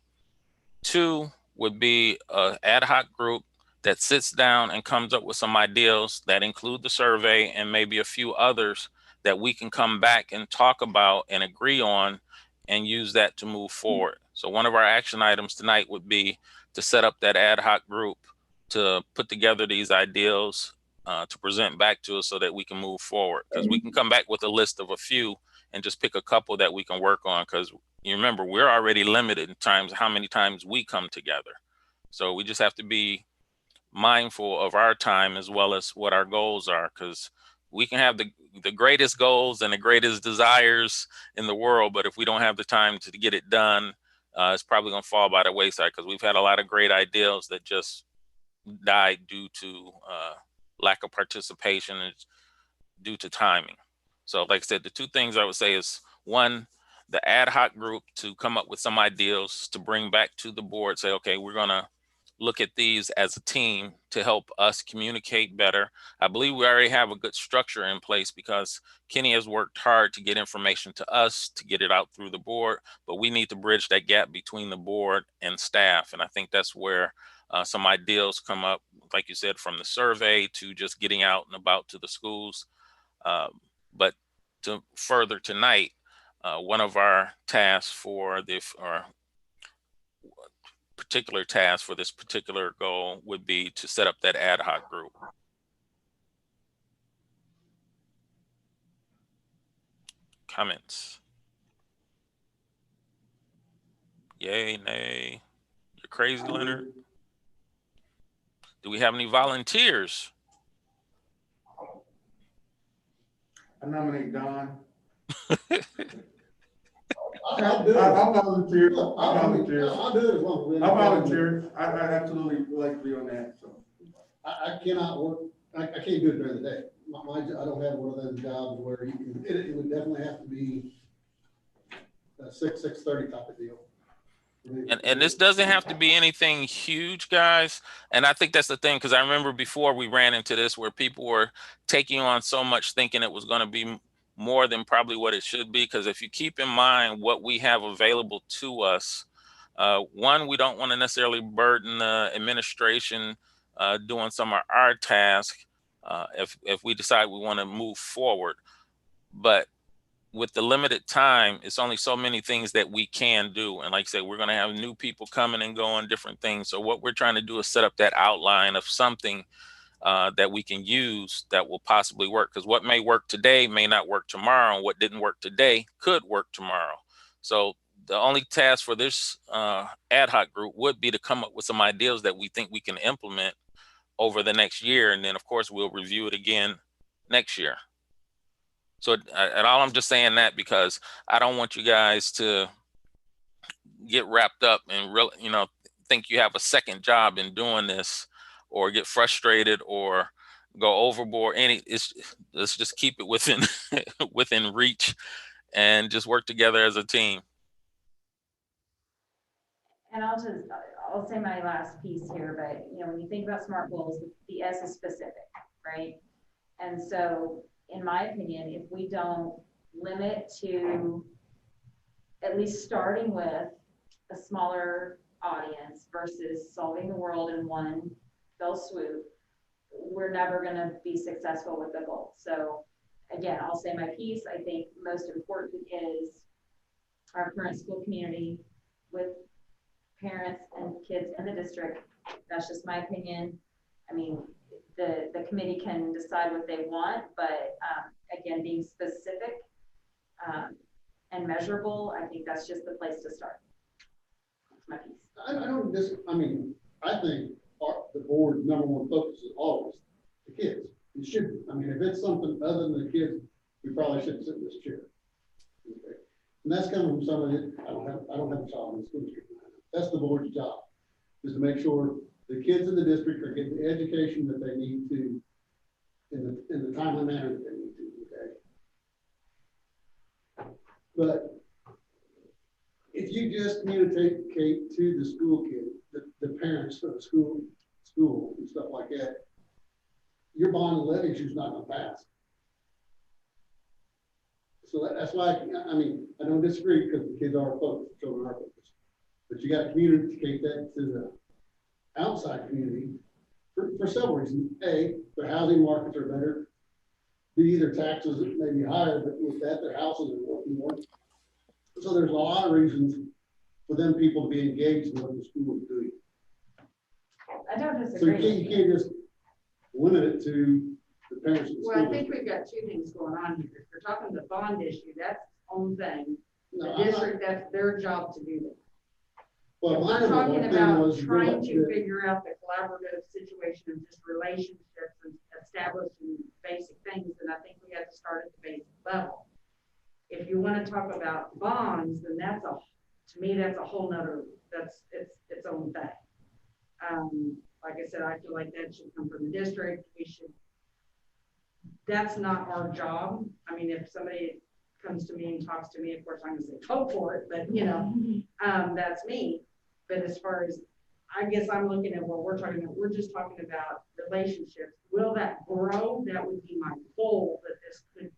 Two would be an ad hoc group that sits down and comes up with some ideas that include the survey and maybe a few others that we can come back and talk about and agree on and use that to move forward. So one of our action items tonight would be to set up that ad hoc group to put together these ideals to present back to us so that we can move forward. Because we can come back with a list of a few and just pick a couple that we can work on, because you remember, we're already limited in times how many times we come together. So we just have to be mindful of our time as well as what our goals are, because we can have the greatest goals and the greatest desires in the world, but if we don't have the time to get it done, it's probably going to fall by the wayside, because we've had a lot of great ideas that just died due to lack of participation and due to timing. So like I said, the two things I would say is, one, the ad hoc group to come up with some ideas to bring back to the board, say, okay, we're going to look at these as a team to help us communicate better. I believe we already have a good structure in place because Kenny has worked hard to get information to us, to get it out through the board, but we need to bridge that gap between the board and staff. And I think that's where some ideas come up, like you said, from the survey to just getting out and about to the schools. But to further tonight, one of our tasks for the, or particular task for this particular goal would be to set up that ad hoc group. Comments? Yay, nay? You're crazy, Leonard? Do we have any volunteers? I nominate Don. I'll do it. I volunteer. I'll do it as long as. I volunteer. I absolutely would like to be on that, so. I cannot work, I can't do it during the day. I don't have one of those jobs where you can, it would definitely have to be a 6:30 type of deal. And this doesn't have to be anything huge, guys. And I think that's the thing, because I remember before we ran into this where people were taking on so much thinking it was going to be more than probably what it should be. Because if you keep in mind what we have available to us, one, we don't want to necessarily burden the administration doing some of our tasks if we decide we want to move forward. But with the limited time, it's only so many things that we can do. And like I said, we're going to have new people coming and going, different things. So what we're trying to do is set up that outline of something that we can use that will possibly work. Because what may work today may not work tomorrow. And what didn't work today could work tomorrow. So the only task for this ad hoc group would be to come up with some ideas that we think we can implement over the next year. And then, of course, we'll review it again next year. So, and all I'm just saying that because I don't want you guys to get wrapped up and really, think you have a second job in doing this, or get frustrated or go overboard. Let's just keep it within within reach and just work together as a team. And I'll say my last piece here, but when you think about SMART goals, the S is specific, right? And so in my opinion, if we don't limit to at least starting with a smaller audience versus solving the world in one fell swoop, we're never going to be successful with the goal. So again, I'll say my piece. I think most important is our current school community with parents and kids in the district. That's just my opinion. I mean, the committee can decide what they want, but again, being specific and measurable, I think that's just the place to start. That's my piece. I think the board's number one focus is always the kids. It should be. I mean, if it's something other than the kids, we probably shouldn't sit in this chair. Okay. And that's coming from somebody, I don't have a child in the school district. That's the board's job, is to make sure the kids in the district are getting the education that they need to in the timely manner that they need to, okay? But if you just communicate to the school kid, the parents of the school school and stuff like that, your bond and levy issue is not gonna pass. So that's why, I mean, I don't disagree because the kids are focused, children are focused. But you got to communicate that to the outside community for several reasons. A, their housing markets are better. B, their taxes may be higher, but with that, their houses are worth more. So there's a lot of reasons for them people to be engaged in what the school is doing. I don't So disagree. you can't just limit it to the parents of the Well, I school. think we've got two things going on here. If you're talking the bond issue, that's its own thing. No, The I'm not- district, that's their job to do that. Well, my We're number talking one thing about was trying to that- figure out the collaborative situation of just relationships and establishing basic things, and I think we have to start at the basic level. If you want to talk about bonds, then to me, that's a whole nother, it's its own thing. Like I said, I feel like that should come from the district. That's not our job. I mean, if somebody comes to me and talks to me, of course, I'm gonna say, go for it, but that's me. But as far as, I guess I'm looking at what we're talking about, we're just talking about relationships. Will that grow? That would be my goal, that this could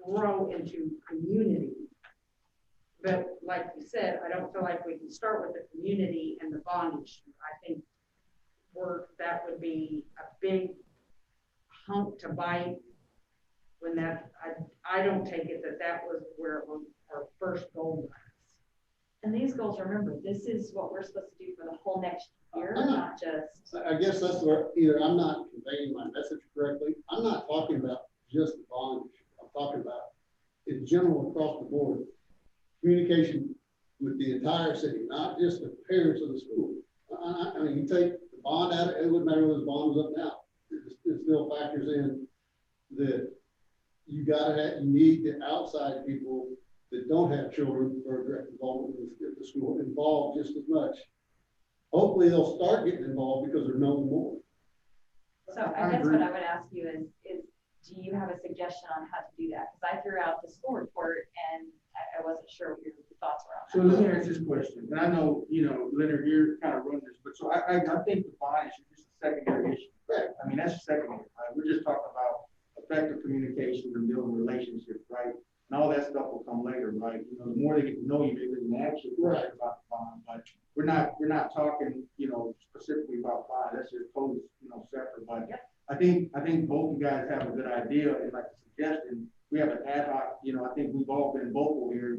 grow into community. But like you said, I don't feel like we can start with the community and the bond issue. I think that would be a big hump to bite when I don't take it that was where our first goal was. And these goals, remember, this is what we're supposed to do for the whole next year, not just. I guess that's where either I'm not conveying my message correctly. I'm not talking about just the bond issue. I'm talking about in general across the board, communication with the entire city, not just the parents of the school. I mean, you take the bond out, it wouldn't matter whether the bond was up now. It still factors in that you need the outside people that don't have children or direct involvement with the school involved just as much. Hopefully they'll start getting involved because they're known more. So I guess what I would ask you is do you have a suggestion on how to do that? Because I threw out the school report and I wasn't sure what your thoughts were So on that. let me ask this question, and I know, Leonard, you're kind of running this, but so I think the bond issue is just a secondary issue. Right. I mean, that's secondary, right? We're just talking about effective communications and building relationships, right? And all that stuff will come later, right? The more they get to know you, maybe they can ask you Right. about the bond, but we're not talking, specifically about bond. That's just totally, separate. But Yep. I think both you guys have a good idea, and like a suggestion, we have an ad hoc, I think we've all been vocal here.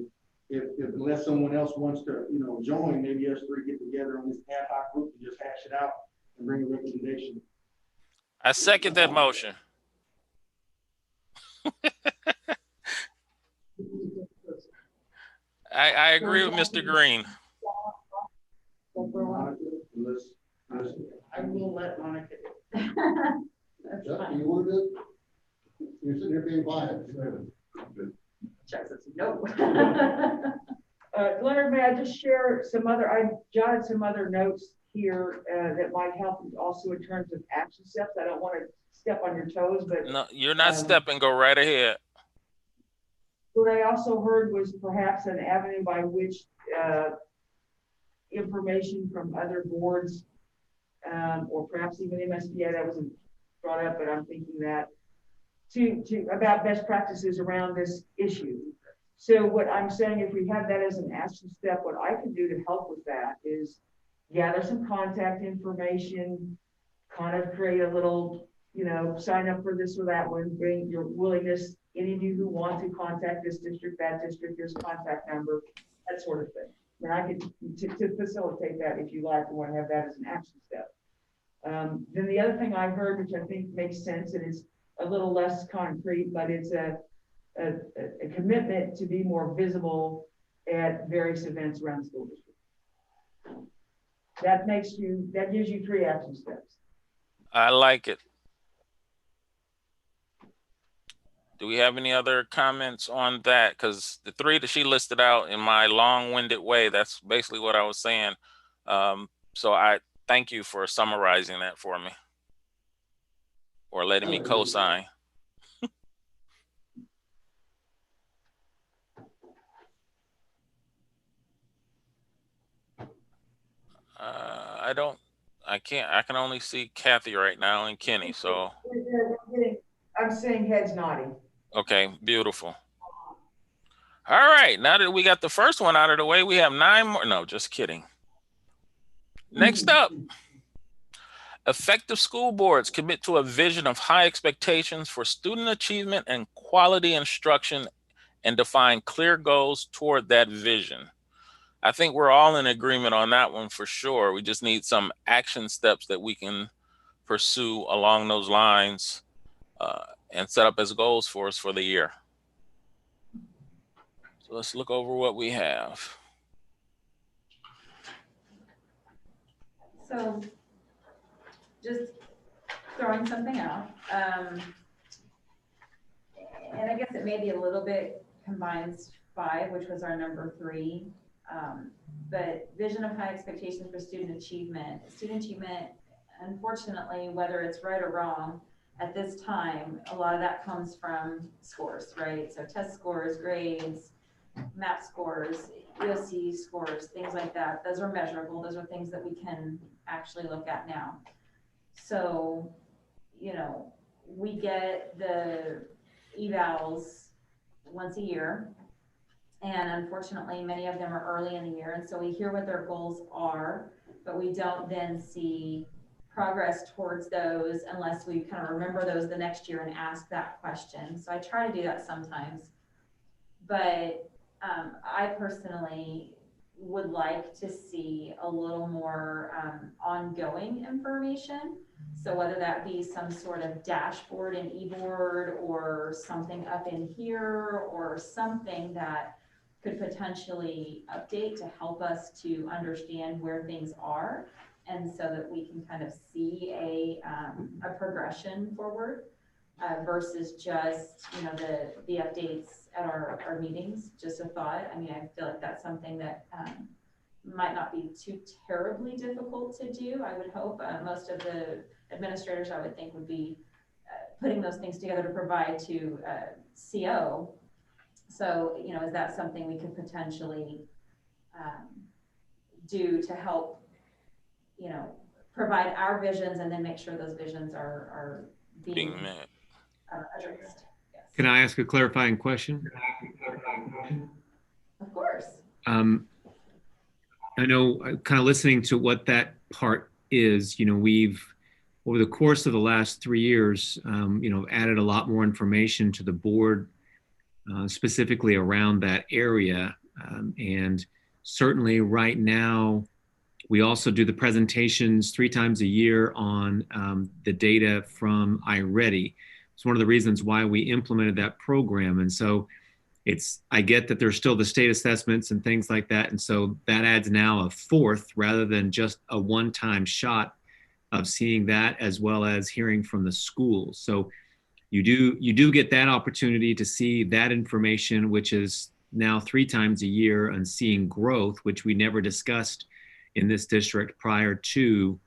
If unless someone else wants to, join, maybe us three get together on this ad hoc group and just hash it out and bring a recommendation. I second that motion. I agree with Mr. Green. I will let Monica do it. That's Chuck, fine. you want to do it? You're sitting here being quiet. Chuck says no. Leonard, may I just share I jotted some other notes here that might help also in terms of action steps. I don't want to step on your toes, but No, you're not stepping. Go right ahead. what I also heard was perhaps an avenue by which information from other boards or perhaps even MSBA, that wasn't brought up, but I'm thinking that to about best practices around this issue. So what I'm saying, if we have that as an action step, what I can do to help with that is gather some contact information, kind of create a little, sign up for this or that one, bring your willingness, any of you who want to contact this district, that district, here's a contact number, that sort of thing. And I could to facilitate that if you like, and want to have that as an action step. Then the other thing I heard, which I think makes sense, and is a little less concrete, but it's a commitment to be more visible at various events around the school district. That gives you 3 action steps. I like it. Do we have any other comments on that? Because the 3 that she listed out in my long-winded way, that's basically what I was saying. So I thank you for summarizing that for me or letting me co-sign. I I can't, I can only see Kathy right now and Kenny. So, I'm seeing heads nodding. okay, beautiful. All right, now that we got the first one out of the way, we have 9 more. No, just kidding. Next up, effective school boards commit to a vision of high expectations for student achievement and quality instruction and define clear goals toward that vision. I think we're all in agreement on that one for sure. We just need some action steps that we can pursue along those lines and set up as goals for us for the year. So let's look over what we have. So just throwing something out. And I guess it may be a little bit combines 5, which was our number 3. But vision of high expectations for student achievement. Student achievement, unfortunately, whether it's right or wrong, at this time, a lot of that comes from scores, right? So test scores, grades, MAP scores, EOC scores, things like that. Those are measurable. Those are things that we can actually look at now. So, you know, we get the evals once a year. And unfortunately, many of them are early in the year. And so we hear what their goals are, but we don't then see progress towards those unless we kind of remember those the next year and ask that question. So I try to do that sometimes. But I personally would like to see a little more ongoing information. So whether that be some sort of dashboard and e-board or something up in here or something that could potentially update to help us to understand where things are, and so that we can kind of see a progression forward versus just, you know, the updates at our meetings. Just a thought. I mean, I feel like that's something that might not be too terribly difficult to do. I would hope most of the administrators, I would think, would be putting those things together to provide to CO. So, you know, is that something we could potentially do to help, you know, provide our visions and then make sure those visions are being met. Addressed? Yes. Can I ask a clarifying question? Of course. I know, kind of listening to what that part is, you know, we've, over the course of the last 3 years, you know, added a lot more information to the board, specifically around that area. And certainly right now, we also do the presentations 3 times a year on the data from iReady. It's one of the reasons why we implemented that program. And so I get that there's still the state assessments and things like that. And so that adds now a 4th rather than just a one-time shot of seeing that, as well as hearing from the schools. So you do get that opportunity to see that information, which is now 3 times a year, and seeing growth, which we never discussed in this district prior to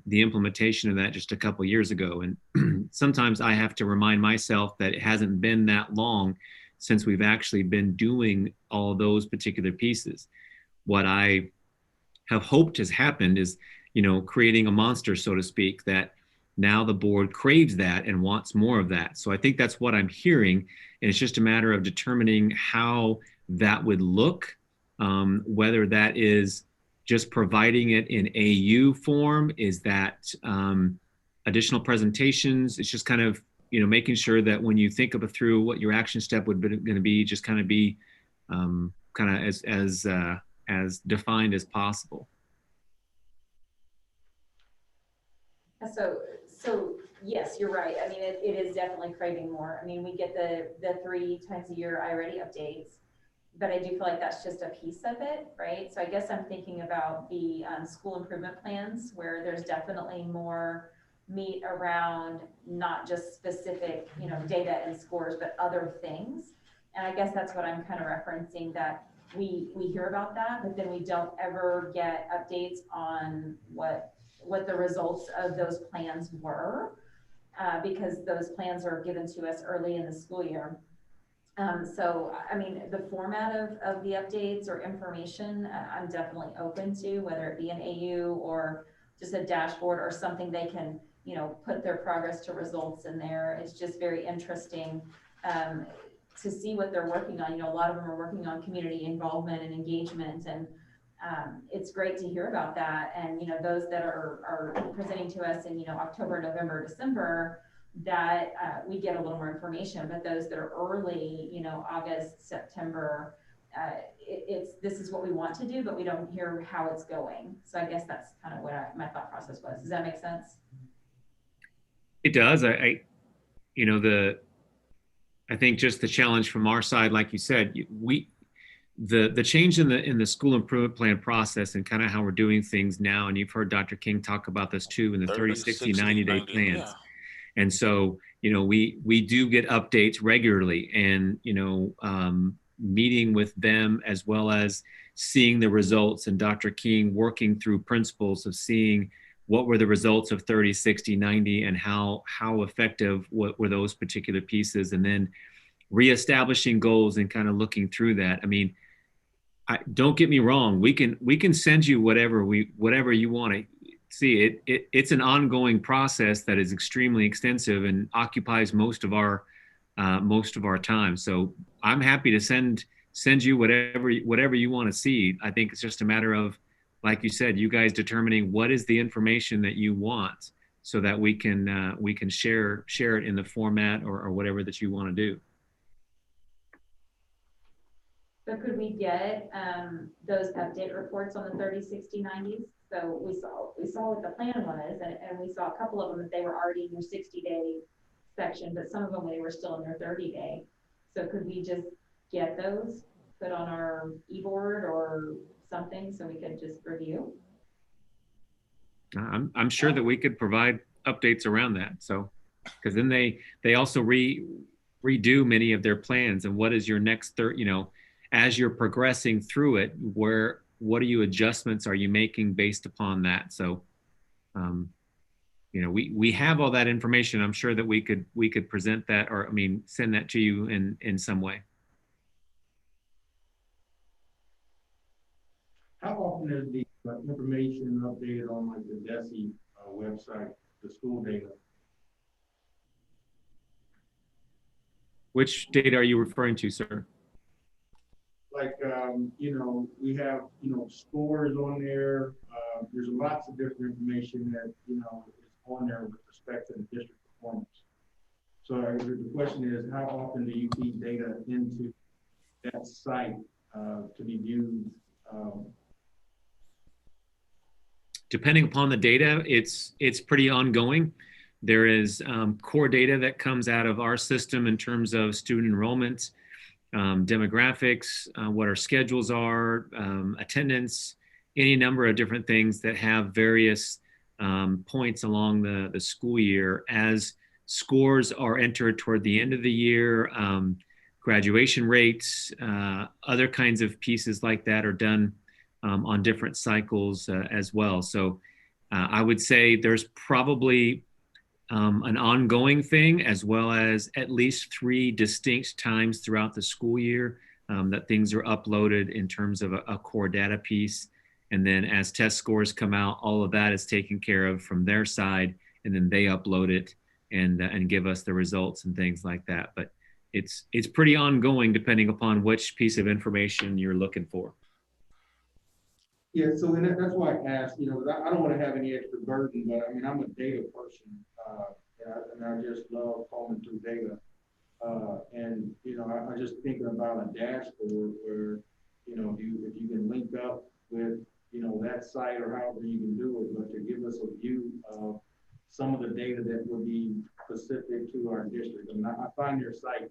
the implementation of that just a couple years ago. And sometimes I have to remind myself that it hasn't been that long since we've actually been doing all those particular pieces. What I have hoped has happened is, you know, creating a monster, so to speak, that now the board craves that and wants more of that. So I think that's what I'm hearing. And it's just a matter of determining how that would look, whether that is just providing it in AU form, is that additional presentations. It's just kind of, you know, making sure that when you think of through what your action step would be going to be, just kind of be kind of as defined as possible. So yes, you're right. I mean, it is definitely craving more. I mean, we get the 3 times a year iReady updates, but I do feel like that's just a piece of it, right? So I guess I'm thinking about the school improvement plans, where there's definitely more meat around not just specific, you know, data and scores, but other things. And I guess that's what I'm kind of referencing, that we hear about that, but then we don't ever get updates on what the results of those plans were, because those plans are given to us early in the school year. So, I mean, the format of the updates or information, I'm definitely open to, whether it be an AU or just a dashboard or something they can, you know, put their progress to results in there. It's just very interesting to see what they're working on. You know, a lot of them are working on community involvement and engagement, and it's great to hear about that. And, you know, those that are presenting to us in, you know, October, November, December, that we get a little more information. But those that are early, you know, August, September, this is what we want to do, but we don't hear how it's going. So I guess that's kind of what my thought process was. Does that make sense? It does. You know, I think just the challenge from our side, like you said, the change in the school improvement plan process and kind of how we're doing things now, and you've heard Dr. King talk about this too in the 30, 60, 90-day plans. Yeah. And so, you know, we do get updates regularly, and, you know, meeting with them as well as seeing the results, and Dr. King working through principles of seeing what were the results of 30, 60, 90, and how effective what were those particular pieces, and then reestablishing goals and kind of looking through that. I mean, don't get me wrong, we can send you whatever you want to see. It's an ongoing process that is extremely extensive and occupies most of our time. So I'm happy to send you whatever you want to see. I think it's just a matter of, like you said, you guys determining what is the information that you want, so that we can share it in the format or whatever that you want to do. So could we get those update reports on the 30, 60, 90s? So we saw what the plan was, and we saw a couple of them that they were already in their 60-day section, but some of them they were still in their 30-day. So could we just get those put on our e-board or something so we could just review? I'm sure that we could provide updates around that. So, because then they also redo many of their plans, and what is your next you know, as you're progressing through it, what adjustments are you making based upon that? So, you know, we have all that information. I'm sure that we could present that, or I mean, send that to you in some way. How often is the information updated on like the DESE website, the school data? Which data are you referring to, sir? Like, you know, we have, you know, scores on there. There's lots of different information that, you know, is on there with respect to the district performance. So the question is, how often do you feed data into that site to be viewed? Depending upon the data, it's pretty ongoing. There is core data that comes out of our system in terms of student enrollment, demographics, what our schedules are, attendance, any number of different things that have various points along the school year. As scores are entered toward the end of the year, graduation rates, other kinds of pieces like that are done on different cycles as well. So I would say there's probably an ongoing thing, as well as at least 3 distinct times throughout the school year that things are uploaded in terms of a core data piece. And then as test scores come out, all of that is taken care of from their side, and then they upload it and give us the results and things like that. But it's pretty ongoing depending upon which piece of information you're looking for. Yeah, so and that's why I asked, you know, I don't want to have any extra burden, but I mean, I'm a data person, and I just love combing through data. And, you know, I just thinking about a dashboard where, you know, if you can link up with, you know, that site or however you can do it, but to give us a view of some of the data that would be specific to our district. I mean, I find your site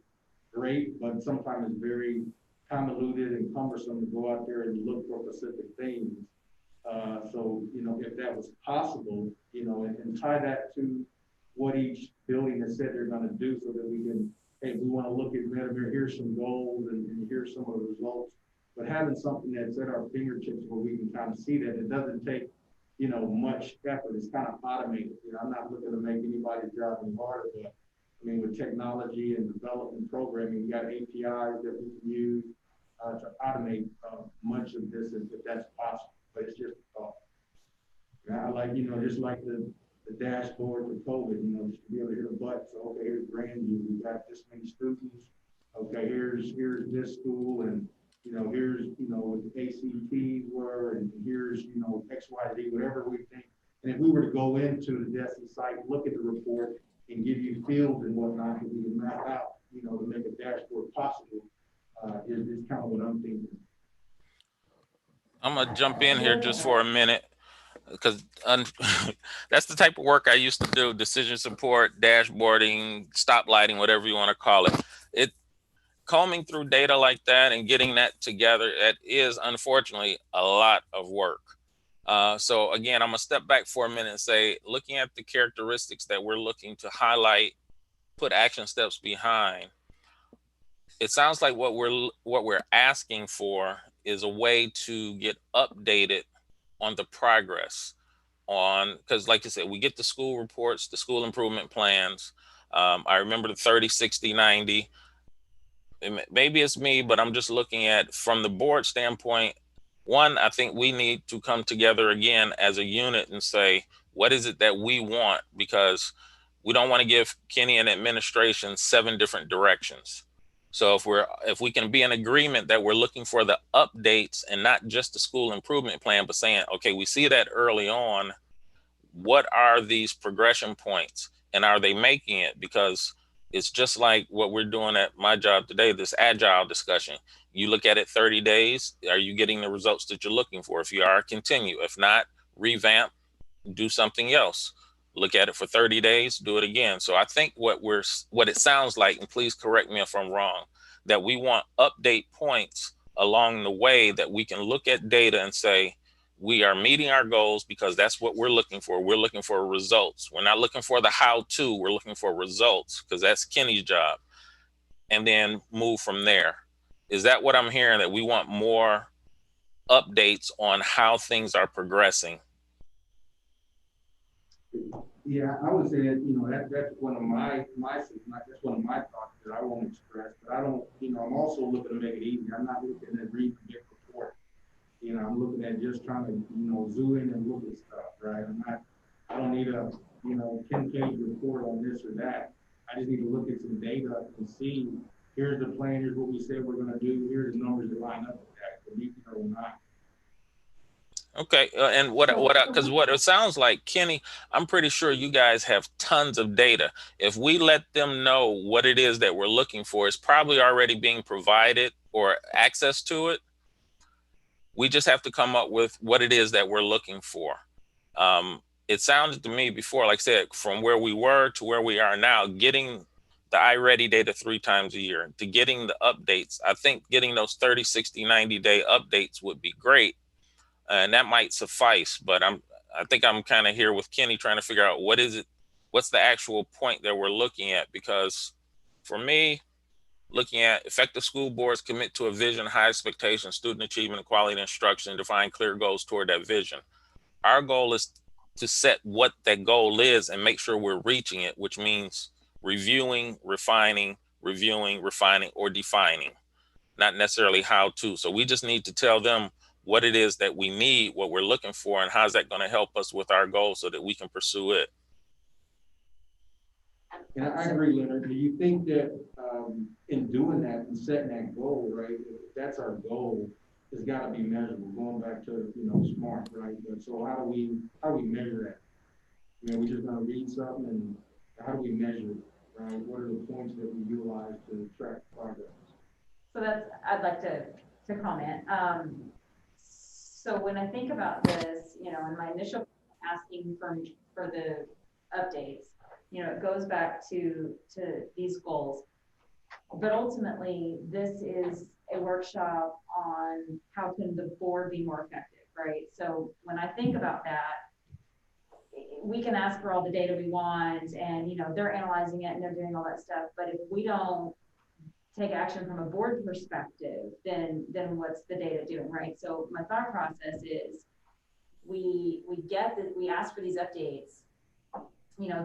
great, but sometimes it's very convoluted and cumbersome to go out there and look for specific things. So, you know, if that was possible, you know, and tie that to what each building has said they're going to do, so that we can, hey, we want to look at Medicare, here's some goals and here's some of the results. But having something that's at our fingertips where we can kind of see that, it doesn't take, you know, much effort. It's kind of automated. You know, I'm not looking to make anybody's job any harder, but I mean, with technology and development programming, you got APIs that we can use to automate much of this if that's possible. But it's just a thought. And I like, just like the dashboard for COVID, just to be able to hear a button. So, okay, here's Grandview, we got this many students. Okay, here's this school, and, here's, what the ACTs were, and here's, X, Y, Z, whatever we think. And if we were to go into the DESI site, look at the report, and give you fields and whatnot that we can map out, to make a dashboard possible, is kind of what I'm thinking. I'm gonna jump in here just for a minute because that's the type of work I used to do: decision support, dashboarding, stoplighting, whatever you want to call it. It combing through data like that and getting that together, that is unfortunately a lot of work. So again, I'm gonna step back for a minute and say, looking at the characteristics that we're looking to highlight, put action steps behind. It sounds like what we're asking for is a way to get updated on the progress on, because like I said, we get the school reports, the school improvement plans. I remember the 30, 60, 90. Maybe it's me, but I'm just looking at from the board standpoint. One, I think we need to come together again as a unit and say, what is it that we want? Because we don't want to give Kenny and administration 7 different directions. So if we can be in agreement that we're looking for the updates and not just the school improvement plan, but saying, okay, we see that early on, what are these progression points and are they making it? Because it's just like what we're doing at my job today, this agile discussion. You look at it 30 days, are you getting the results that you're looking for? If you are, continue. If not, revamp, do something else. Look at it for 30 days, do it again. So I think what it sounds like, and please correct me if I'm wrong, that we want update points along the way that we can look at data and say, we are meeting our goals because that's what we're looking for. We're looking for results. We're not looking for the how-to, we're looking for results because that's Kenny's job. And then move from there. Is that what I'm hearing, that we want more updates on how things are progressing? Yeah, I would say that, that's one of my that's one of my thoughts that I won't express, but I don't, I'm also looking to make it easy. I'm not looking at read and get report. I'm looking at just trying to, zoom in and look at stuff, right? I don't need a, 10-page report on this or that. I just need to look at some data and see, here's the plan, here's what we said we're gonna do, here's the numbers that line up with that, but you or not. Okay, and because what it sounds like, Kenny, I'm pretty sure you guys have tons of data. If we let them know what it is that we're looking for, it's probably already being provided or access to it. We just have to come up with what it is that we're looking for. It sounded to me before, like I said, from where we were to where we are now, getting the iReady data 3 times a year, to getting the updates. I think getting those 30, 60, 90-day updates would be great. And that might suffice, but I think I'm kind of here with Kenny trying to figure out what's the actual point that we're looking at? Because for me, looking at effective school boards commit to a vision, high expectations, student achievement, quality instruction, define clear goals toward that vision. Our goal is to set what that goal is and make sure we're reaching it, which means reviewing, refining, or defining, not necessarily how to. So we just need to tell them what it is that we need, what we're looking for, and how's that going to help us with our goals so that we can pursue it. And I agree, Leonard. Do you think that in doing that and setting that goal, right, if that's our goal, it's got to be measurable, going back to, SMART, right? But so how do we measure that? We just going to read something, and how do we measure it, right? What are the points that we utilize to track progress? So I'd like to comment. So when I think about this, in my initial asking for the updates, it goes back to these goals. But ultimately, this is a workshop on how can the board be more effective, right? So when I think about that, we can ask for all the data we want, and they're analyzing it and they're doing all that stuff. But if we don't take action from a board perspective, then what's the data doing, right? So my thought process is we ask for these updates,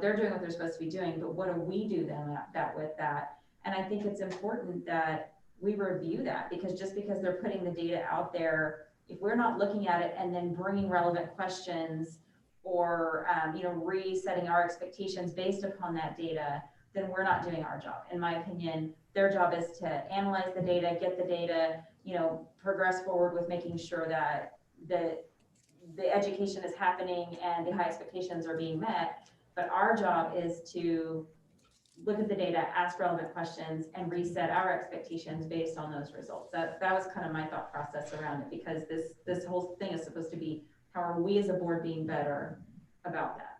they're doing what they're supposed to be doing, but what do we do then with that? And I think it's important that we review that, because just because they're putting the data out there, if we're not looking at it and then bringing relevant questions or, resetting our expectations based upon that data, then we're not doing our job. In my opinion, their job is to analyze the data, get the data, progress forward with making sure that the education is happening and the high expectations are being met. But our job is to look at the data, ask relevant questions, and reset our expectations based on those results. That was kind of my thought process around it, because this whole thing is supposed to be, how are we as a board being better about that?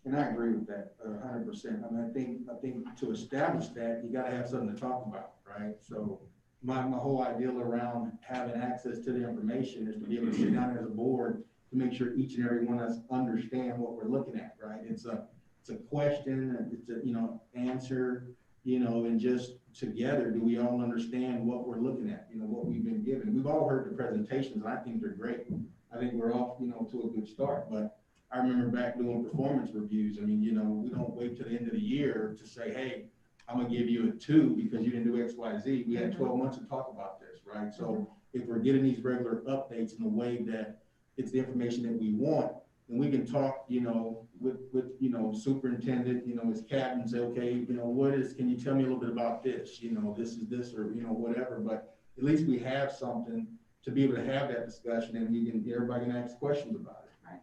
And I agree with that 100%. I mean, I think to establish that, you got to have something to talk about, right? So my whole ideal around having access to the information is to be able to sit down as a board to make sure each and every one of us understand what we're looking at, right? It's a question, it's a, answer, and just together, do we all understand what we're looking at, what we've been given? We've all heard the presentations, and I think they're great. I think we're off, to a good start, but I remember back doing performance reviews. I mean, we don't wait till the end of the year to say, hey, I'm gonna give you a 2 because you didn't do X, Y, Z. We had 12 months to talk about this, right? So if we're getting these regular updates in the way that it's the information that we want, then we can talk, with superintendent, his captain, and say, okay, can you tell me a little bit about this? This is this, or, whatever, but at least we have something to be able to have that discussion, and everybody can ask questions about it. Right.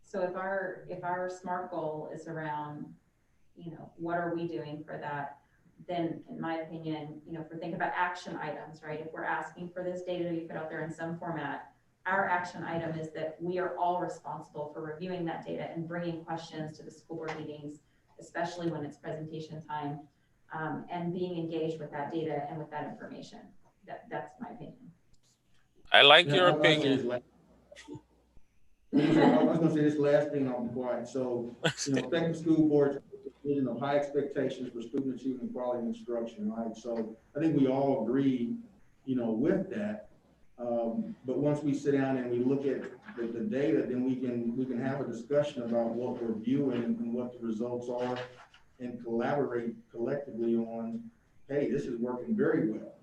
So if our SMART goal is around, what are we doing for that? Then in my opinion, if we're thinking about action items, right? If we're asking for this data to be put out there in some format, our action item is that we are all responsible for reviewing that data and bringing questions to the school board meetings, especially when it's presentation time, and being engaged with that data and with that information. That's my opinion. I like your opinion. I was going to say this last thing, I'll be quiet. So, effective school boards, vision of high expectations for student achievement and quality of instruction, right? So I think we all agree, with that. But once we sit down and we look at the data, then we can have a discussion about what we're viewing and what the results are, and collaborate collectively on, hey, this is working very well,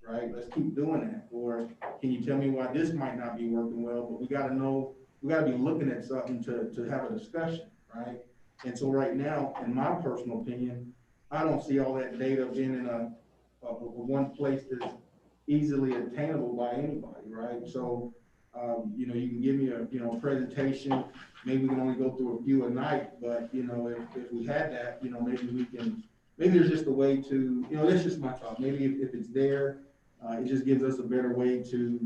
right? Let's keep doing that. Or can you tell me why this might not be working well? But we got to be looking at something to have a discussion, right? And so right now, in my personal opinion, I don't see all that data being in a one place that's easily attainable by anybody, right? So, you can give me a presentation. Maybe we can only go through a few a night, but if we had that, maybe there's just a way to, that's just my thought. Maybe if it's there, it just gives us a better way to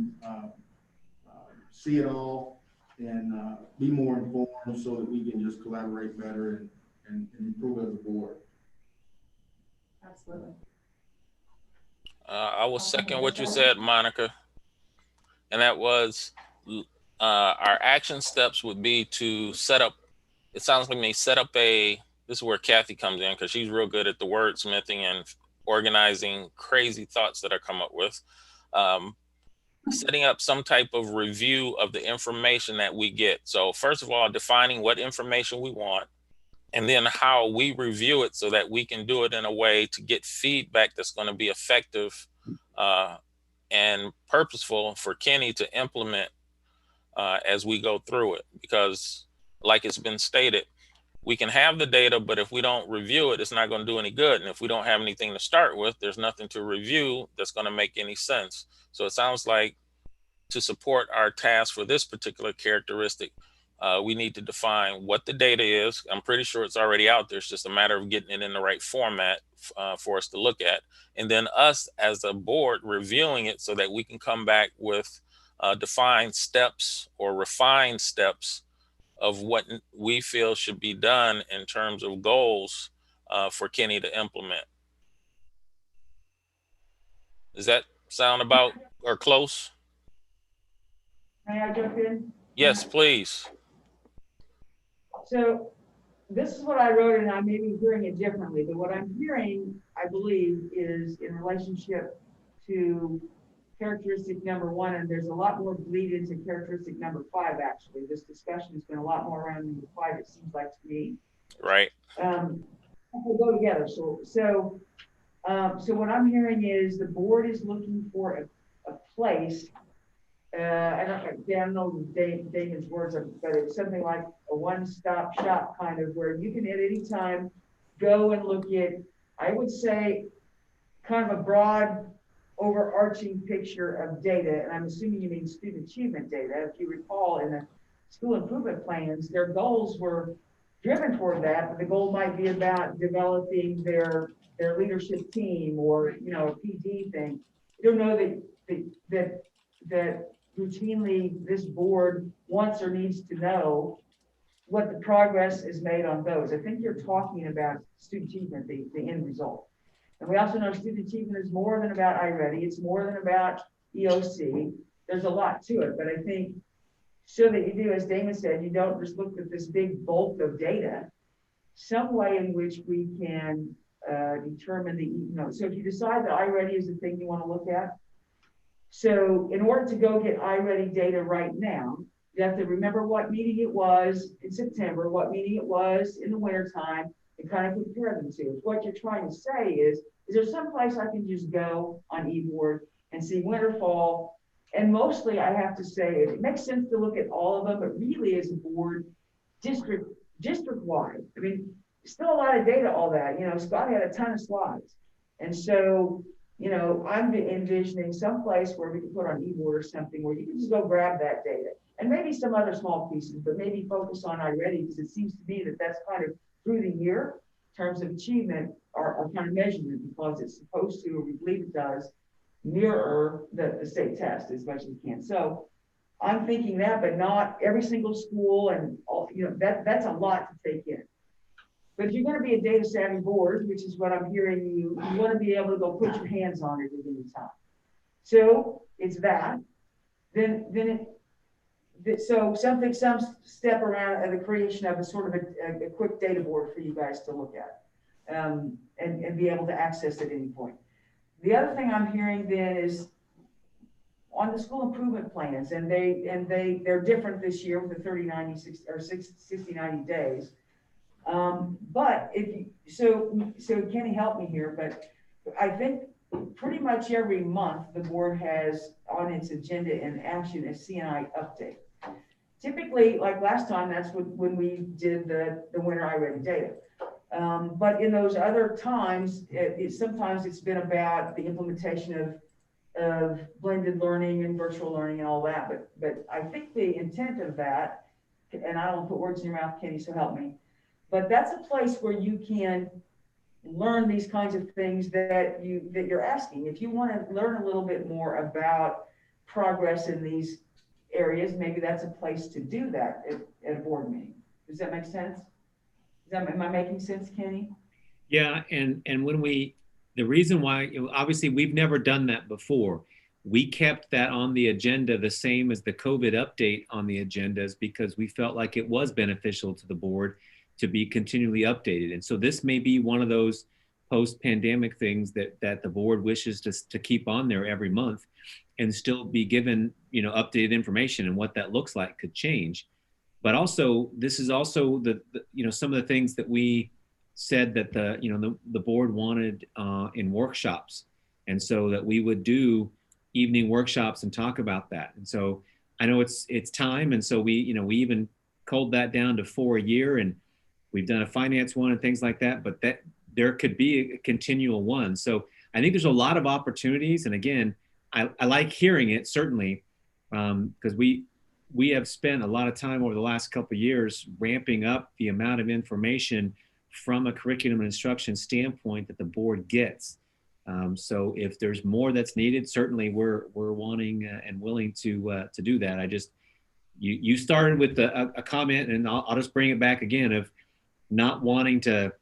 see it all and be more informed, so that we can just collaborate better and improve as a board. Absolutely. I will second what you said, Monica, and that was our action steps would be to set up. It sounds like me set up this is where Kathy comes in, because she's real good at the wordsmithing and organizing crazy thoughts that I come up with. Setting up some type of review of the information that we get. So first of all, defining what information we want, and then how we review it so that we can do it in a way to get feedback that's going to be effective and purposeful for Kenny to implement as we go through it. Because like it's been stated, we can have the data, but if we don't review it, it's not going to do any good. And if we don't have anything to start with, there's nothing to review that's going to make any sense. So it sounds like to support our task for this particular characteristic, we need to define what the data is. I'm pretty sure it's already out there. It's just a matter of getting it in the right format for us to look at. And then us as a board reviewing it so that we can come back with defined steps or refined steps of what we feel should be done in terms of goals for Kenny to implement. Does that sound about or close? May I jump in? Yes, please. So this is what I wrote, and I may be hearing it differently, but what I'm hearing, I believe, is in relationship to characteristic number 1, and there's a lot more bleed into characteristic number 5, actually. This discussion has been a lot more around number 5, it seems like to me. Right. We'll go together. So what I'm hearing is the board is looking for a place, I don't know Damon's words, but it's something like a one-stop shop kind of where you can at any time go and look at, I would say, kind of a broad overarching picture of data, and I'm assuming you mean student achievement data. If you recall, in the school improvement plans, their goals were driven toward that, but the goal might be about developing their leadership team or, you know, a PD thing. You don't know that routinely this board wants or needs to know what the progress is made on those. I think you're talking about student achievement, the end result. And we also know student achievement is more than about iReady. It's more than about EOC. There's a lot to it, but I think so that you do, as Damon said, you don't just look at this big bulk of data, some way in which we can determine the, you know, so if you decide that iReady is the thing you want to look at, so in order to go get iReady data right now, you have to remember what meeting it was in September, what meeting it was in the wintertime, and kind of compare them to. What you're trying to say is there some place I can just go on eBoard and see winter, fall? And mostly I have to say, it makes sense to look at all of them, but really as a board, district-wide. I mean, still a lot of data, all that, you know, Scott had a ton of slides. And so, you know, I'm envisioning some place where we can put on eBoard or something where you can just go grab that data and maybe some other small pieces, but maybe focus on iReady, because it seems to me that that's kind of through the year in terms of achievement or kind of measurement, because it's supposed to, or we believe it does, mirror the state test as much as it can. So I'm thinking that, but not every single school and all, you know, that's a lot to take in. But if you're going to be a data savvy board, which is what I'm hearing you want to be able to go put your hands on it at any time. So it's that. So some step around the creation of a sort of a quick data board for you guys to look at, and be able to access at any point. The other thing I'm hearing then is on the school improvement plans, and they're different this year with the 30, 90, 60, or 60, 90 days. But if you, so Kenny, help me here, but I think pretty much every month the board has on its agenda and action a CNI update. Typically, like last time, that's when we did the winter iReady data. But in those other times, sometimes it's been about the implementation of blended learning and virtual learning and all that. But I think the intent of that, and I don't put words in your mouth, Kenny, so help me, but that's a place where you can learn these kinds of things that you're asking. If you want to learn a little bit more about progress in these areas, maybe that's a place to do that at a board meeting. Does that make sense? Am I making sense, Kenny? Yeah, and when the reason why, obviously we've never done that before. We kept that on the agenda the same as the COVID update on the agendas, because we felt like it was beneficial to the board to be continually updated. And so this may be one of those post-pandemic things that the board wishes to keep on there every month and still be given, you know, updated information, and what that looks like could change. But also, this is also the you know, some of the things that we said that the board wanted in workshops. And so that we would do evening workshops and talk about that. And so I know it's time. And so we even culled that down to 4 a year, and we've done a finance one and things like that, but that there could be a continual one. So I think there's a lot of opportunities. And again, I like hearing it, certainly, because we have spent a lot of time over the last couple of years ramping up the amount of information from a curriculum and instruction standpoint that the board gets. So if there's more that's needed, certainly we're wanting and willing to do that. I just, you started with a comment, and I'll just bring it back again, of not wanting to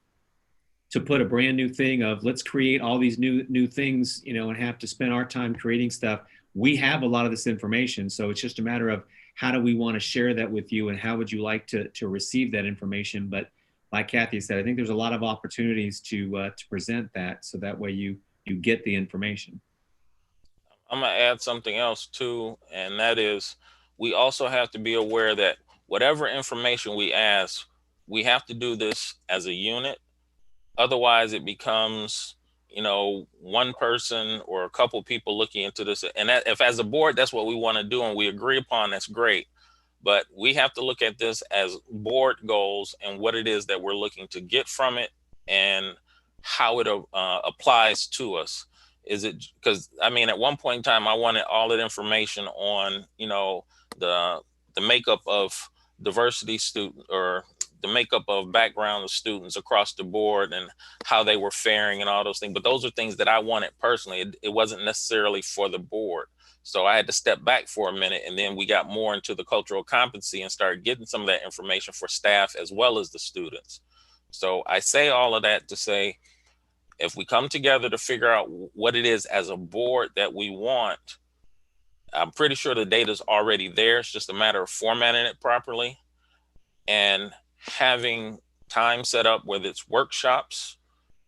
put a brand new thing of let's create all these new things, you know, and have to spend our time creating stuff. We have a lot of this information, so it's just a matter of how do we want to share that with you, and how would you like to receive that information. But like Kathy said, I think there's a lot of opportunities to present that, so that way you get the information. I'm gonna add something else too, and that is we also have to be aware that whatever information we ask, we have to do this as a unit. Otherwise, it becomes one person or a couple people looking into this. And that, if as a board, that's what we want to do and we agree upon, that's great. But we have to look at this as board goals and what it is that we're looking to get from it and how it applies to us. Is it because I mean, at one point in time, I wanted all that information on, the makeup of diversity student or the makeup of background of students across the board and how they were faring and all those things. But those are things that I wanted personally. It wasn't necessarily for the board. So I had to step back for a minute, and then we got more into the cultural competency and started getting some of that information for staff as well as the students. So I say all of that to say, if we come together to figure out what it is as a board that we want, I'm pretty sure the data is already there. It's just a matter of formatting it properly and having time set up, whether it's workshops,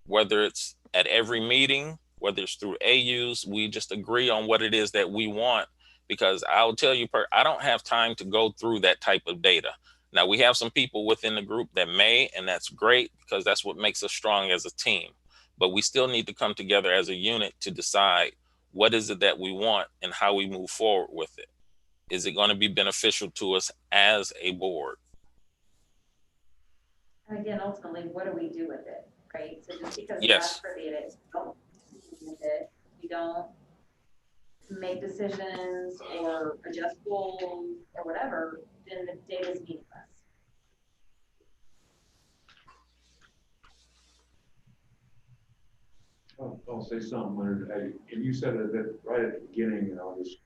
whether it's at every meeting, whether it's through AUs, we just agree on what it is that we want. Because I'll tell you, I don't have time to go through that type of data. Now, we have some people within the group that may, and that's great because that's what makes us strong as a team. But we still need to come together as a unit to decide what is it that we want and how we move forward with it. Is it going to be beneficial to us as a board? And again, ultimately, what do we do with it, right? So just because we Yes. ask for data, don't do with it. We don't make decisions or adjust goals or whatever, then the data is meaningless. I'll say something, Leonard. And you said it right at the beginning, and I'll just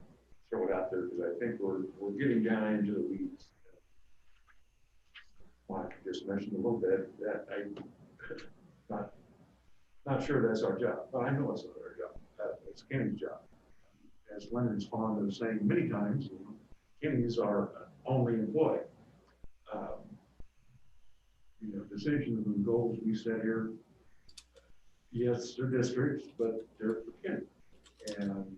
throw it out there because I think we're getting down into the weeds. Mike just mentioned a little bit that not sure that's our job, but I know it's not our job. It's Kenny's job. As Leonard's fond of saying many times, Kenny's our only employee. Decisions and goals we set here, yes, they're districts, but they're for Kenny. And,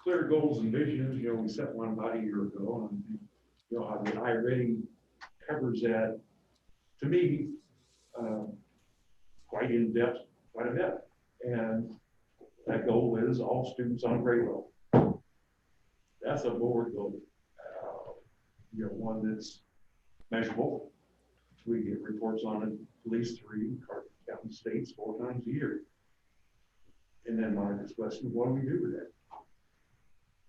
clear goals and visions, we set one about a year ago, and, the I rating covers that, to me, quite in depth, quite a bit. And that goal is all students on grade level. That's a board goal. One that's measurable. We get reports on it at least 3 county states 4 times a year. And then Monica's question, what do we do with that?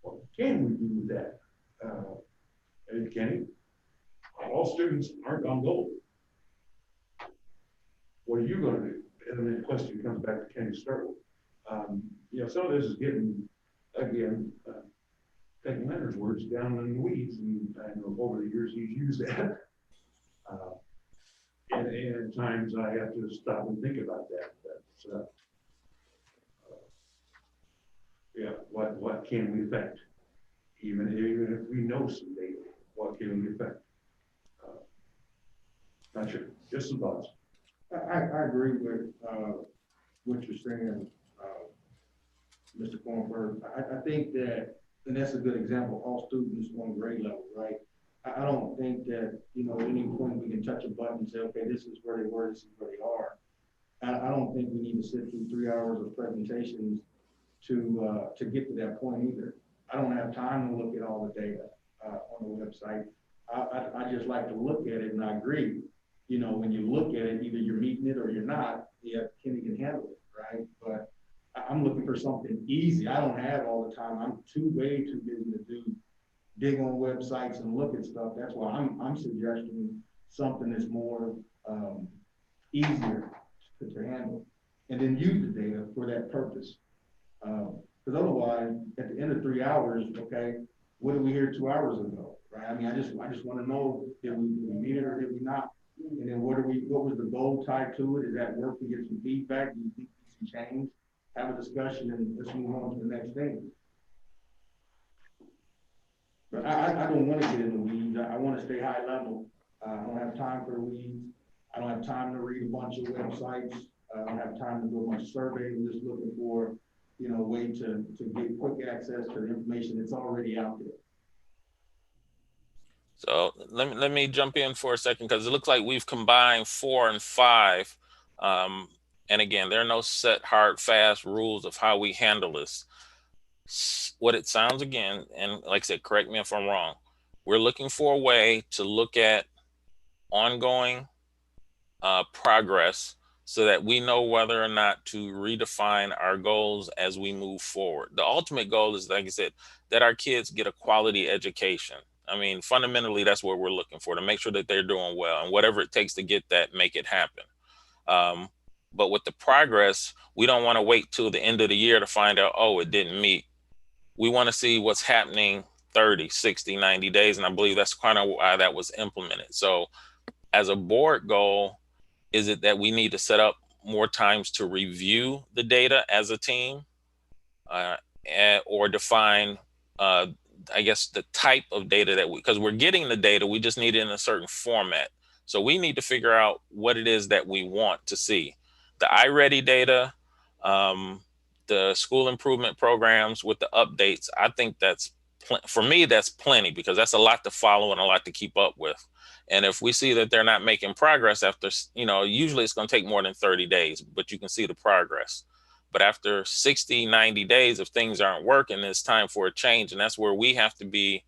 What can we do with that? And Kenny, all students aren't on goal. What are you going to do? And then the question comes back to Kenny to start with. Some of this is getting, again, taking Leonard's words, down in the weeds, and I know over the years he's used that. And at times I have to stop and think about that. That's, what can we affect? Even if we know some data, what can we affect? Not sure, just some thoughts. I agree with what you're saying, Mr. Cornberg. I think that, and that's a good example, all students on grade level, right? I don't think that, at any point we can touch a button and say, okay, this is where they were, this is where they are. I don't think we need to sit through 3 hours of presentations to get to that point either. I don't have time to look at all the data on the website. I just like to look at it, and I agree. When you look at it, either you're meeting it or you're not. Yeah, Kenny can handle it, right? But I'm looking for something easy. I don't have all the time. I'm way too busy to dig on websites and look at stuff. That's why I'm suggesting something that's more easier to handle, and then use the data for that purpose. Because otherwise, at the end of 3 hours, okay, what did we hear 2 hours ago, right? I mean, I just want to know, did we meet it or did we not? And then what was the goal tied to it? Is that work to get some feedback? Do you think you can change? Have a discussion and let's move on to the next thing. But I don't want to get in the weeds. I want to stay high level. I don't have time for the weeds. I don't have time to read a bunch of websites. I don't have time to do a bunch of surveys. I'm just looking for, a way to get quick access to the information that's already out there. So let me jump in for a second because it looks like we've combined 4 and 5. And again, there are no set, hard, fast rules of how we handle this. What it sounds again, and like I said, correct me if I'm wrong, we're looking for a way to look at ongoing progress so that we know whether or not to redefine our goals as we move forward. The ultimate goal is, like I said, that our kids get a quality education. I mean, fundamentally, that's what we're looking for, to make sure that they're doing well, and whatever it takes to get that, make it happen. Um, but with the progress, we don't want to wait till the end of the year to find out, oh, it didn't meet. We want to see what's happening 30, 60, 90 days. And I believe that's kind of why that was implemented. So as a board goal, is it that we need to set up more times to review the data as a team, uh, or define, uh, I guess, the type of data that because we're getting the data, we just need it in a certain format. So we need to figure out what it is that we want to see. The iReady data, um, the school improvement programs with the updates, I think that's, for me, that's plenty, because that's a lot to follow and a lot to keep up with. And if we see that they're not making progress after, usually it's going to take more than 30 days, but you can see the progress. But after 60, 90 days, if things aren't working, it's time for a change. And that's where we have to be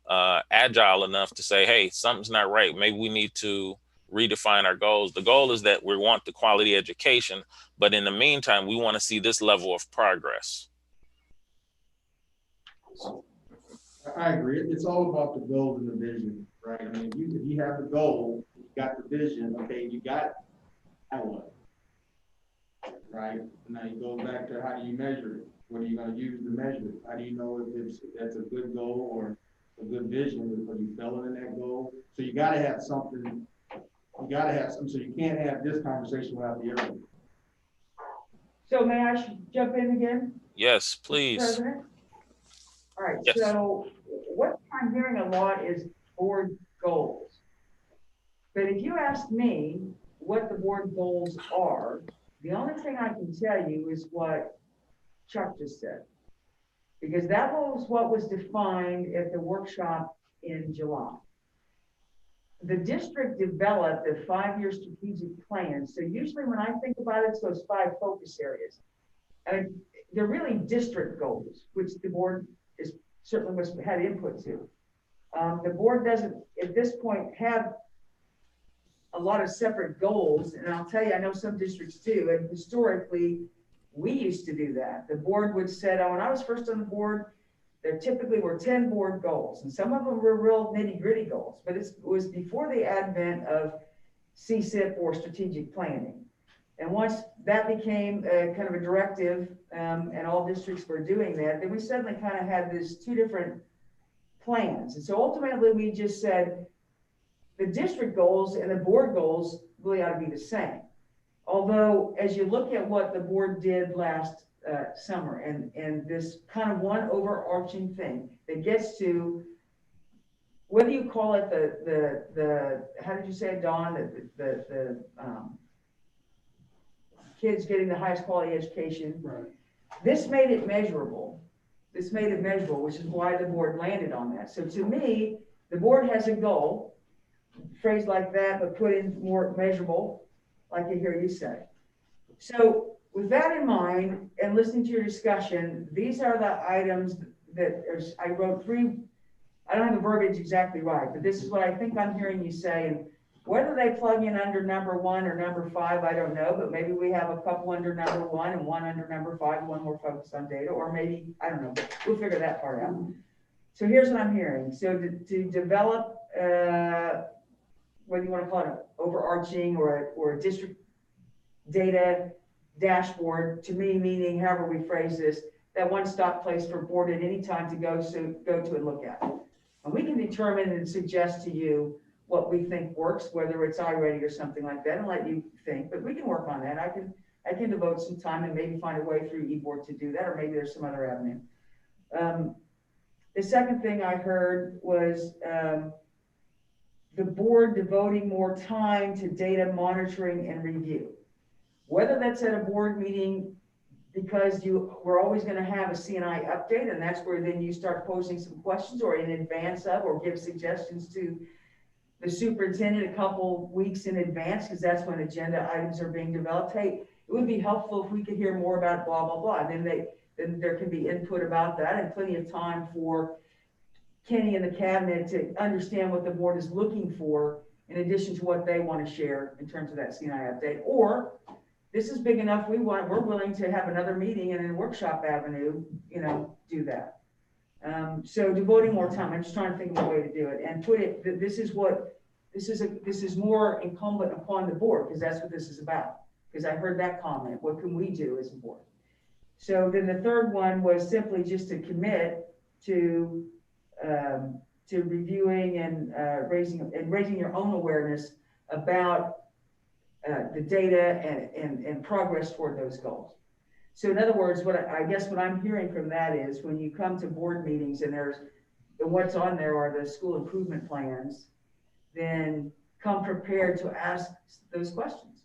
agile enough to say, hey, something's not right. Maybe we need to redefine our goals. The goal is that we want the quality education, but in the meantime, we want to see this level of progress. I agree. It's all about the goals and the vision, right? I mean, if you have the goal, you got the vision, okay, you got what? Right? Now you go back to how do you measure it? What are you going to use to measure it? How do you know if that's a good goal or a good vision? Are you failing in that goal? So you got to have something. You got to have something. So you can't have this conversation without the other. So may I jump in again? Yes, please. President? All right, yes. So what I'm hearing a lot is board goals. But if you ask me what the board goals are, the only thing I can tell you is what Chuck just said. Because that was what was defined at the workshop in July. The district developed a 5-year strategic plan. So usually when I think about it, it's those 5 focus areas. And they're really district goals, which the board is certainly must have had input to. The board doesn't, at this point, have a lot of separate goals. And I'll tell you, I know some districts do. And historically, we used to do that. The board would set, when I was first on the board, there typically were 10 board goals. And some of them were real nitty gritty goals. But it was before the advent of CSIP or strategic planning. And once that became kind of a directive, and all districts were doing that, then we suddenly kind of had these 2 different plans. And so ultimately we just said the district goals and the board goals really ought to be the same. Although as you look at what the board did last summer and this kind of one overarching thing that gets to, whether you call it the how did you say it, Dawn, the kids getting the highest quality education. Right. This made it measurable. This made it measurable, which is why the board landed on that. So to me, the board has a goal, phrase like that, but put in more measurable, like I hear you say. So with that in mind, and listening to your discussion, these are the items that I wrote 3. I don't have the verbiage exactly right, but this is what I think I'm hearing you say. And whether they plug in under number 1 or number 5, I don't know, but maybe we have a couple under number 1 and 1 under number 5, one more focused on data, or maybe, I don't know, but we'll figure that part out. So here's what I'm hearing. So to develop, whether you want to call it an overarching or a district data dashboard, to me, meaning however we phrase this, that one-stop place for board at any time to go to and look at. And we can determine and suggest to you what we think works, whether it's iReady or something like that, and let you think, but we can work on that. I can devote some time and maybe find a way through eBoard to do that, or maybe there's some other avenue. The second thing I heard was the board devoting more time to data monitoring and review. Whether that's at a board meeting, because we're always going to have a CNI update, and that's where then you start posing some questions, or in advance of, or give suggestions to the superintendent a couple weeks in advance, because that's when agenda items are being developed. Hey, it would be helpful if we could hear more about blah, blah, blah. And then there can be input about that and plenty of time for Kenny and the cabinet to understand what the board is looking for in addition to what they want to share in terms of that CNI update. Or this is big enough, we're willing to have another meeting and in a workshop avenue, do that. So devoting more time, I'm just trying to think of a way to do it and put it, this is more incumbent upon the board, because that's what this is about. Because I heard that comment, what can we do as a board? So then the third one was simply just to commit to reviewing and raising your own awareness about the data and progress toward those goals. So in other words, what I'm hearing from that is when you come to board meetings and what's on there are the school improvement plans, then come prepared to ask those questions,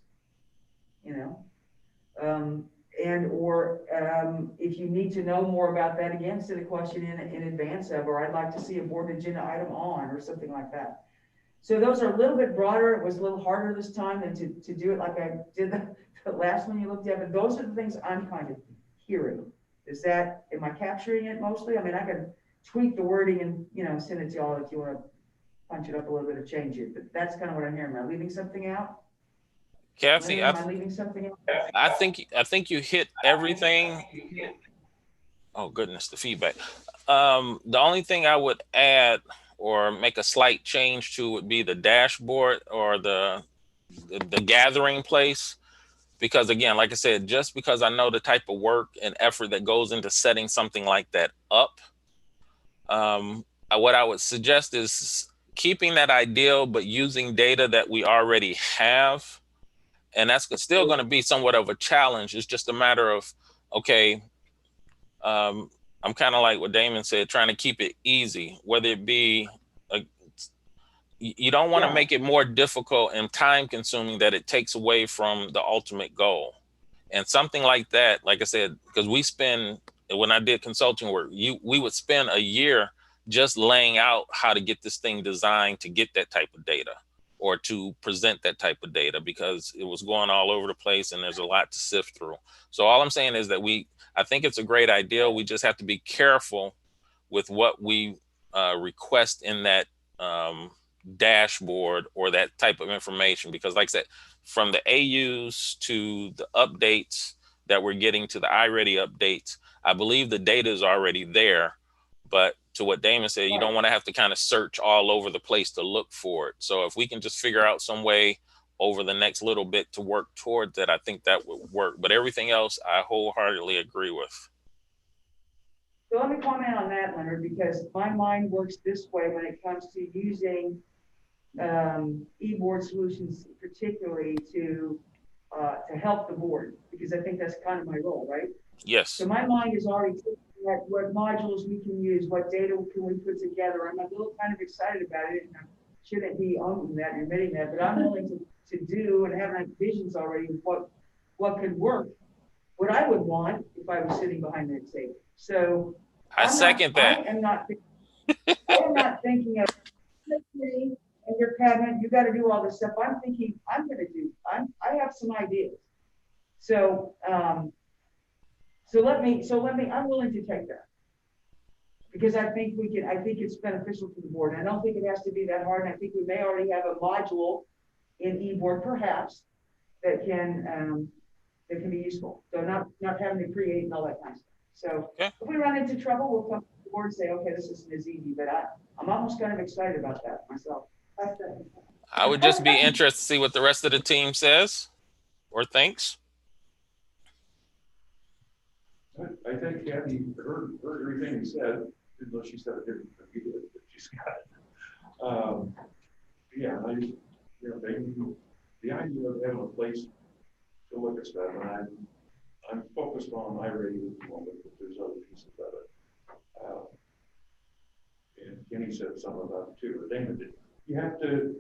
if you need to know more about that, again, send a question in advance of, or I'd like to see a board agenda item on, or something like that. So those are a little bit broader. It was a little harder this time than to do it like I did the last one you looked at, but those are the things I'm kind of hearing. Am I capturing it mostly? I mean, I can tweak the wording and, send it to y'all if you want to punch it up a little bit or change it, but that's kind of what I'm hearing. Am I leaving something out? Kathy, Am I leaving something out? I think you hit everything. Oh goodness, the feedback. The only thing I would add or make a slight change to would be the dashboard or the gathering place. Because again, like I said, just because I know the type of work and effort that goes into setting something like that up, what I would suggest is keeping that ideal, but using data that we already have. And that's still going to be somewhat of a challenge. It's just a matter of, okay, I'm kind of like what Damon said, trying to keep it easy, whether it be, you don't want to make it more difficult and time consuming that it takes away from the ultimate goal. And something like that, like I said, because when I did consulting work, we would spend a year just laying out how to get this thing designed to get that type of data or to present that type of data, because it was going all over the place and there's a lot to sift through. So all I'm saying is that I think it's a great idea. We just have to be careful with what we request in that dashboard or that type of information, because like I said, from the AUs to the updates that we're getting to the iReady updates, I believe the data is already there. But to what Damon said, you don't want to have to kind of search all over the place to look for it. So if we can just figure out some way over the next little bit to work towards that, I think that would work. But everything else, I wholeheartedly agree with. So let me comment on that, Leonard, because my mind works this way when it comes to using e-board solutions, particularly to help the board, because I think that's kind of my role, right? Yes. So my mind is already thinking at what modules we can use, what data can we put together. I'm a little kind of excited about it, and I shouldn't be owning that and admitting that, but I'm willing to do and have visions already of what could work, what I would want if I was sitting behind that table. So I second that. I am not thinking of me and your cabinet, you got to do all this stuff. I'm thinking I have some ideas. So I'm willing to take that, because I think it's beneficial to the board. I don't think it has to be that hard. And I think we may already have a module in eBoard perhaps that can be useful. So not having to create and all that kind of stuff. So if we run into trouble, we'll come to the board and say, okay, this isn't as easy, but I'm almost kind of excited about that myself. I would just be interested to see what the rest of the team says or thinks. I think Kathy heard everything you said, even though she said it different than you did, but she's got it. The idea of having a place to look at stuff, and I'm focused on iReady at the moment, but there's other pieces of it. And Kenny said something about it too, or Damon did. You have to,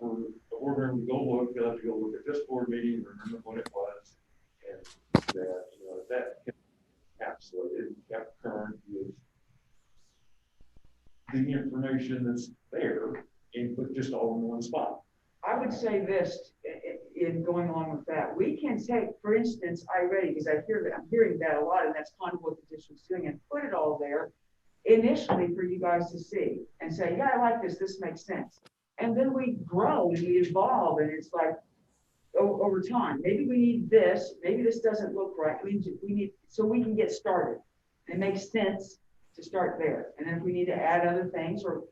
for a board member to go look, you'll have to go look at this board meeting, remember when it was, and that encapsulated, kept current with the information that's there and put just all in one spot. I would say this, in going along with that, we can take, for instance, iReady, because I'm hearing that a lot, and that's kind of what the district's doing, and put it all there initially for you guys to see and say, yeah, I like this makes sense. And then we grow and we evolve, and it's like over time, maybe we need this, maybe this doesn't look right. I mean, we need, so we can get started. It makes sense to start there. And then if we need to add other things, or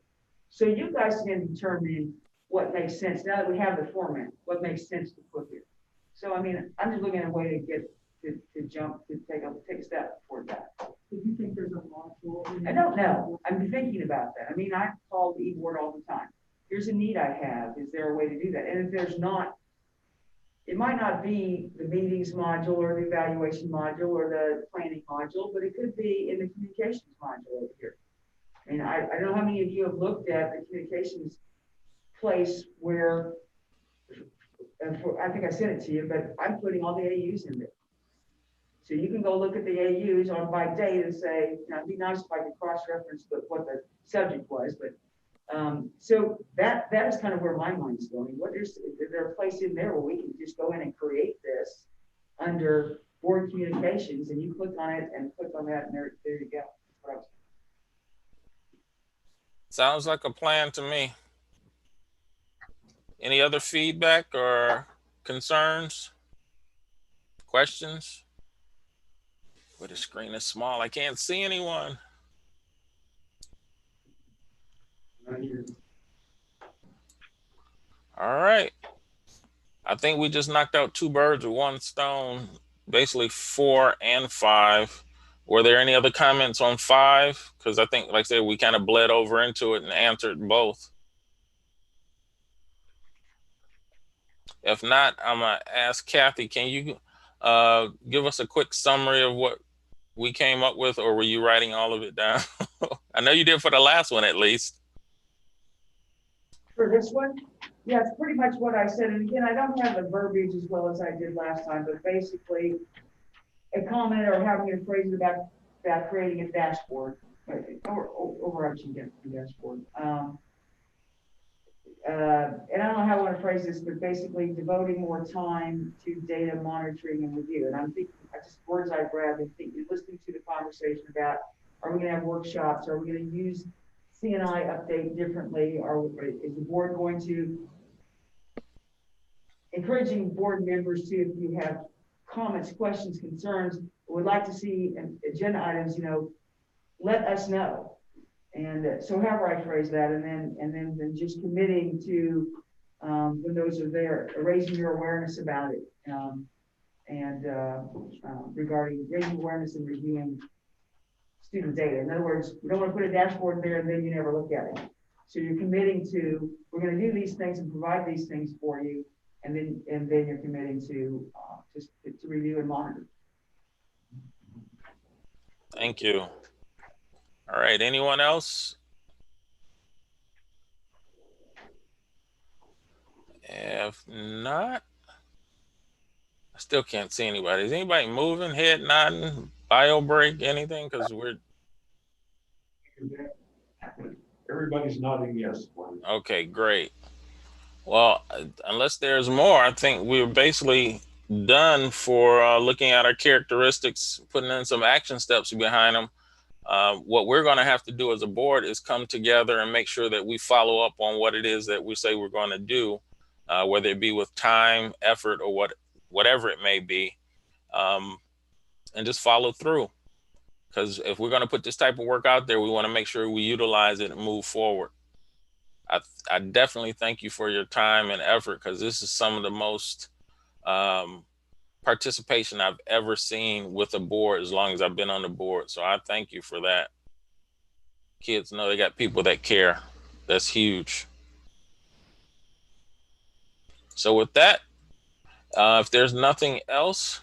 so you guys can determine what makes sense now that we have the format, what makes sense to put here. So, I mean, I'm just looking at a way to get to jump, to take a step toward that. Do you think there's a module? I don't know. I'm thinking about that. I mean, I call the e-board all the time. Here's a need I have. Is there a way to do that? And if there's not, it might not be the meetings module or the evaluation module or the planning module, but it could be in the communications module over here. And I don't know how many of you have looked at the communications place where, I think I sent it to you, but I'm putting all the AUs in there. So you can go look at the AUs on by date and say, you know, it'd be nice if I could cross-reference what the subject was, but so that is kind of where my mind's going. Is there a place in there where we can just go in and create this under board communications, and you click on it and click on that, and there you go. Sounds like a plan to me. Any other feedback or concerns? Questions? But the screen is small. I can't see anyone. All right. I think we just knocked out 2 birds with 1 stone, basically 4 and 5. Were there any other comments on 5? Because I think, like I said, we kind of bled over into it and answered both. If not, I'm going to ask Kathy, can you give us a quick summary of what we came up with, or were you writing all of it down? I know you did for the last one, at least. For this one? Yeah, it's pretty much what I said. And again, I don't have the verbiage as well as I did last time, but basically a comment or having a phrase about creating a dashboard, or overarching dashboard. And I don't know how I want to phrase this, but basically devoting more time to data monitoring and review. And I'm thinking, just words I grabbed and thinking, listening to the conversation about, are we going to have workshops? Are we going to use CNI update differently? Is the board going to encouraging board members to, if you have comments, questions, concerns, would like to see agenda items, you know, let us know. And so however I phrase that, and then just committing to, when those are there, raising your awareness about it, regarding raising awareness and reviewing student data. In other words, we don't want to put a dashboard there and then you never look at it. So you're committing to, we're going to do these things and provide these things for you, and then you're committing to just to review and monitor. Thank you. All right, anyone else? If not, I still can't see anybody. Is anybody moving, head nodding, bio break, anything? Because we're... Everybody's nodding yes. Okay, great. Well, unless there's more, I think we're basically done for looking at our characteristics, putting in some action steps behind them. What we're going to have to do as a board is come together and make sure that we follow up on what it is that we say we're going to do, whether it be with time, effort, or whatever it may be, and just follow through. Because if we're going to put this type of work out there, we want to make sure we utilize it and move forward. I definitely thank you for your time and effort, because this is some of the most participation I've ever seen with a board as long as I've been on the board. So I thank you for that. Kids know they got people that care. That's huge. So with that, if there's nothing else,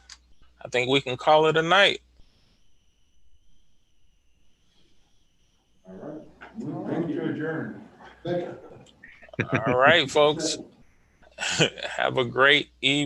I think we can call it a night. All right. Thank you to adjourn. Thank you. All right, folks. Have a great evening.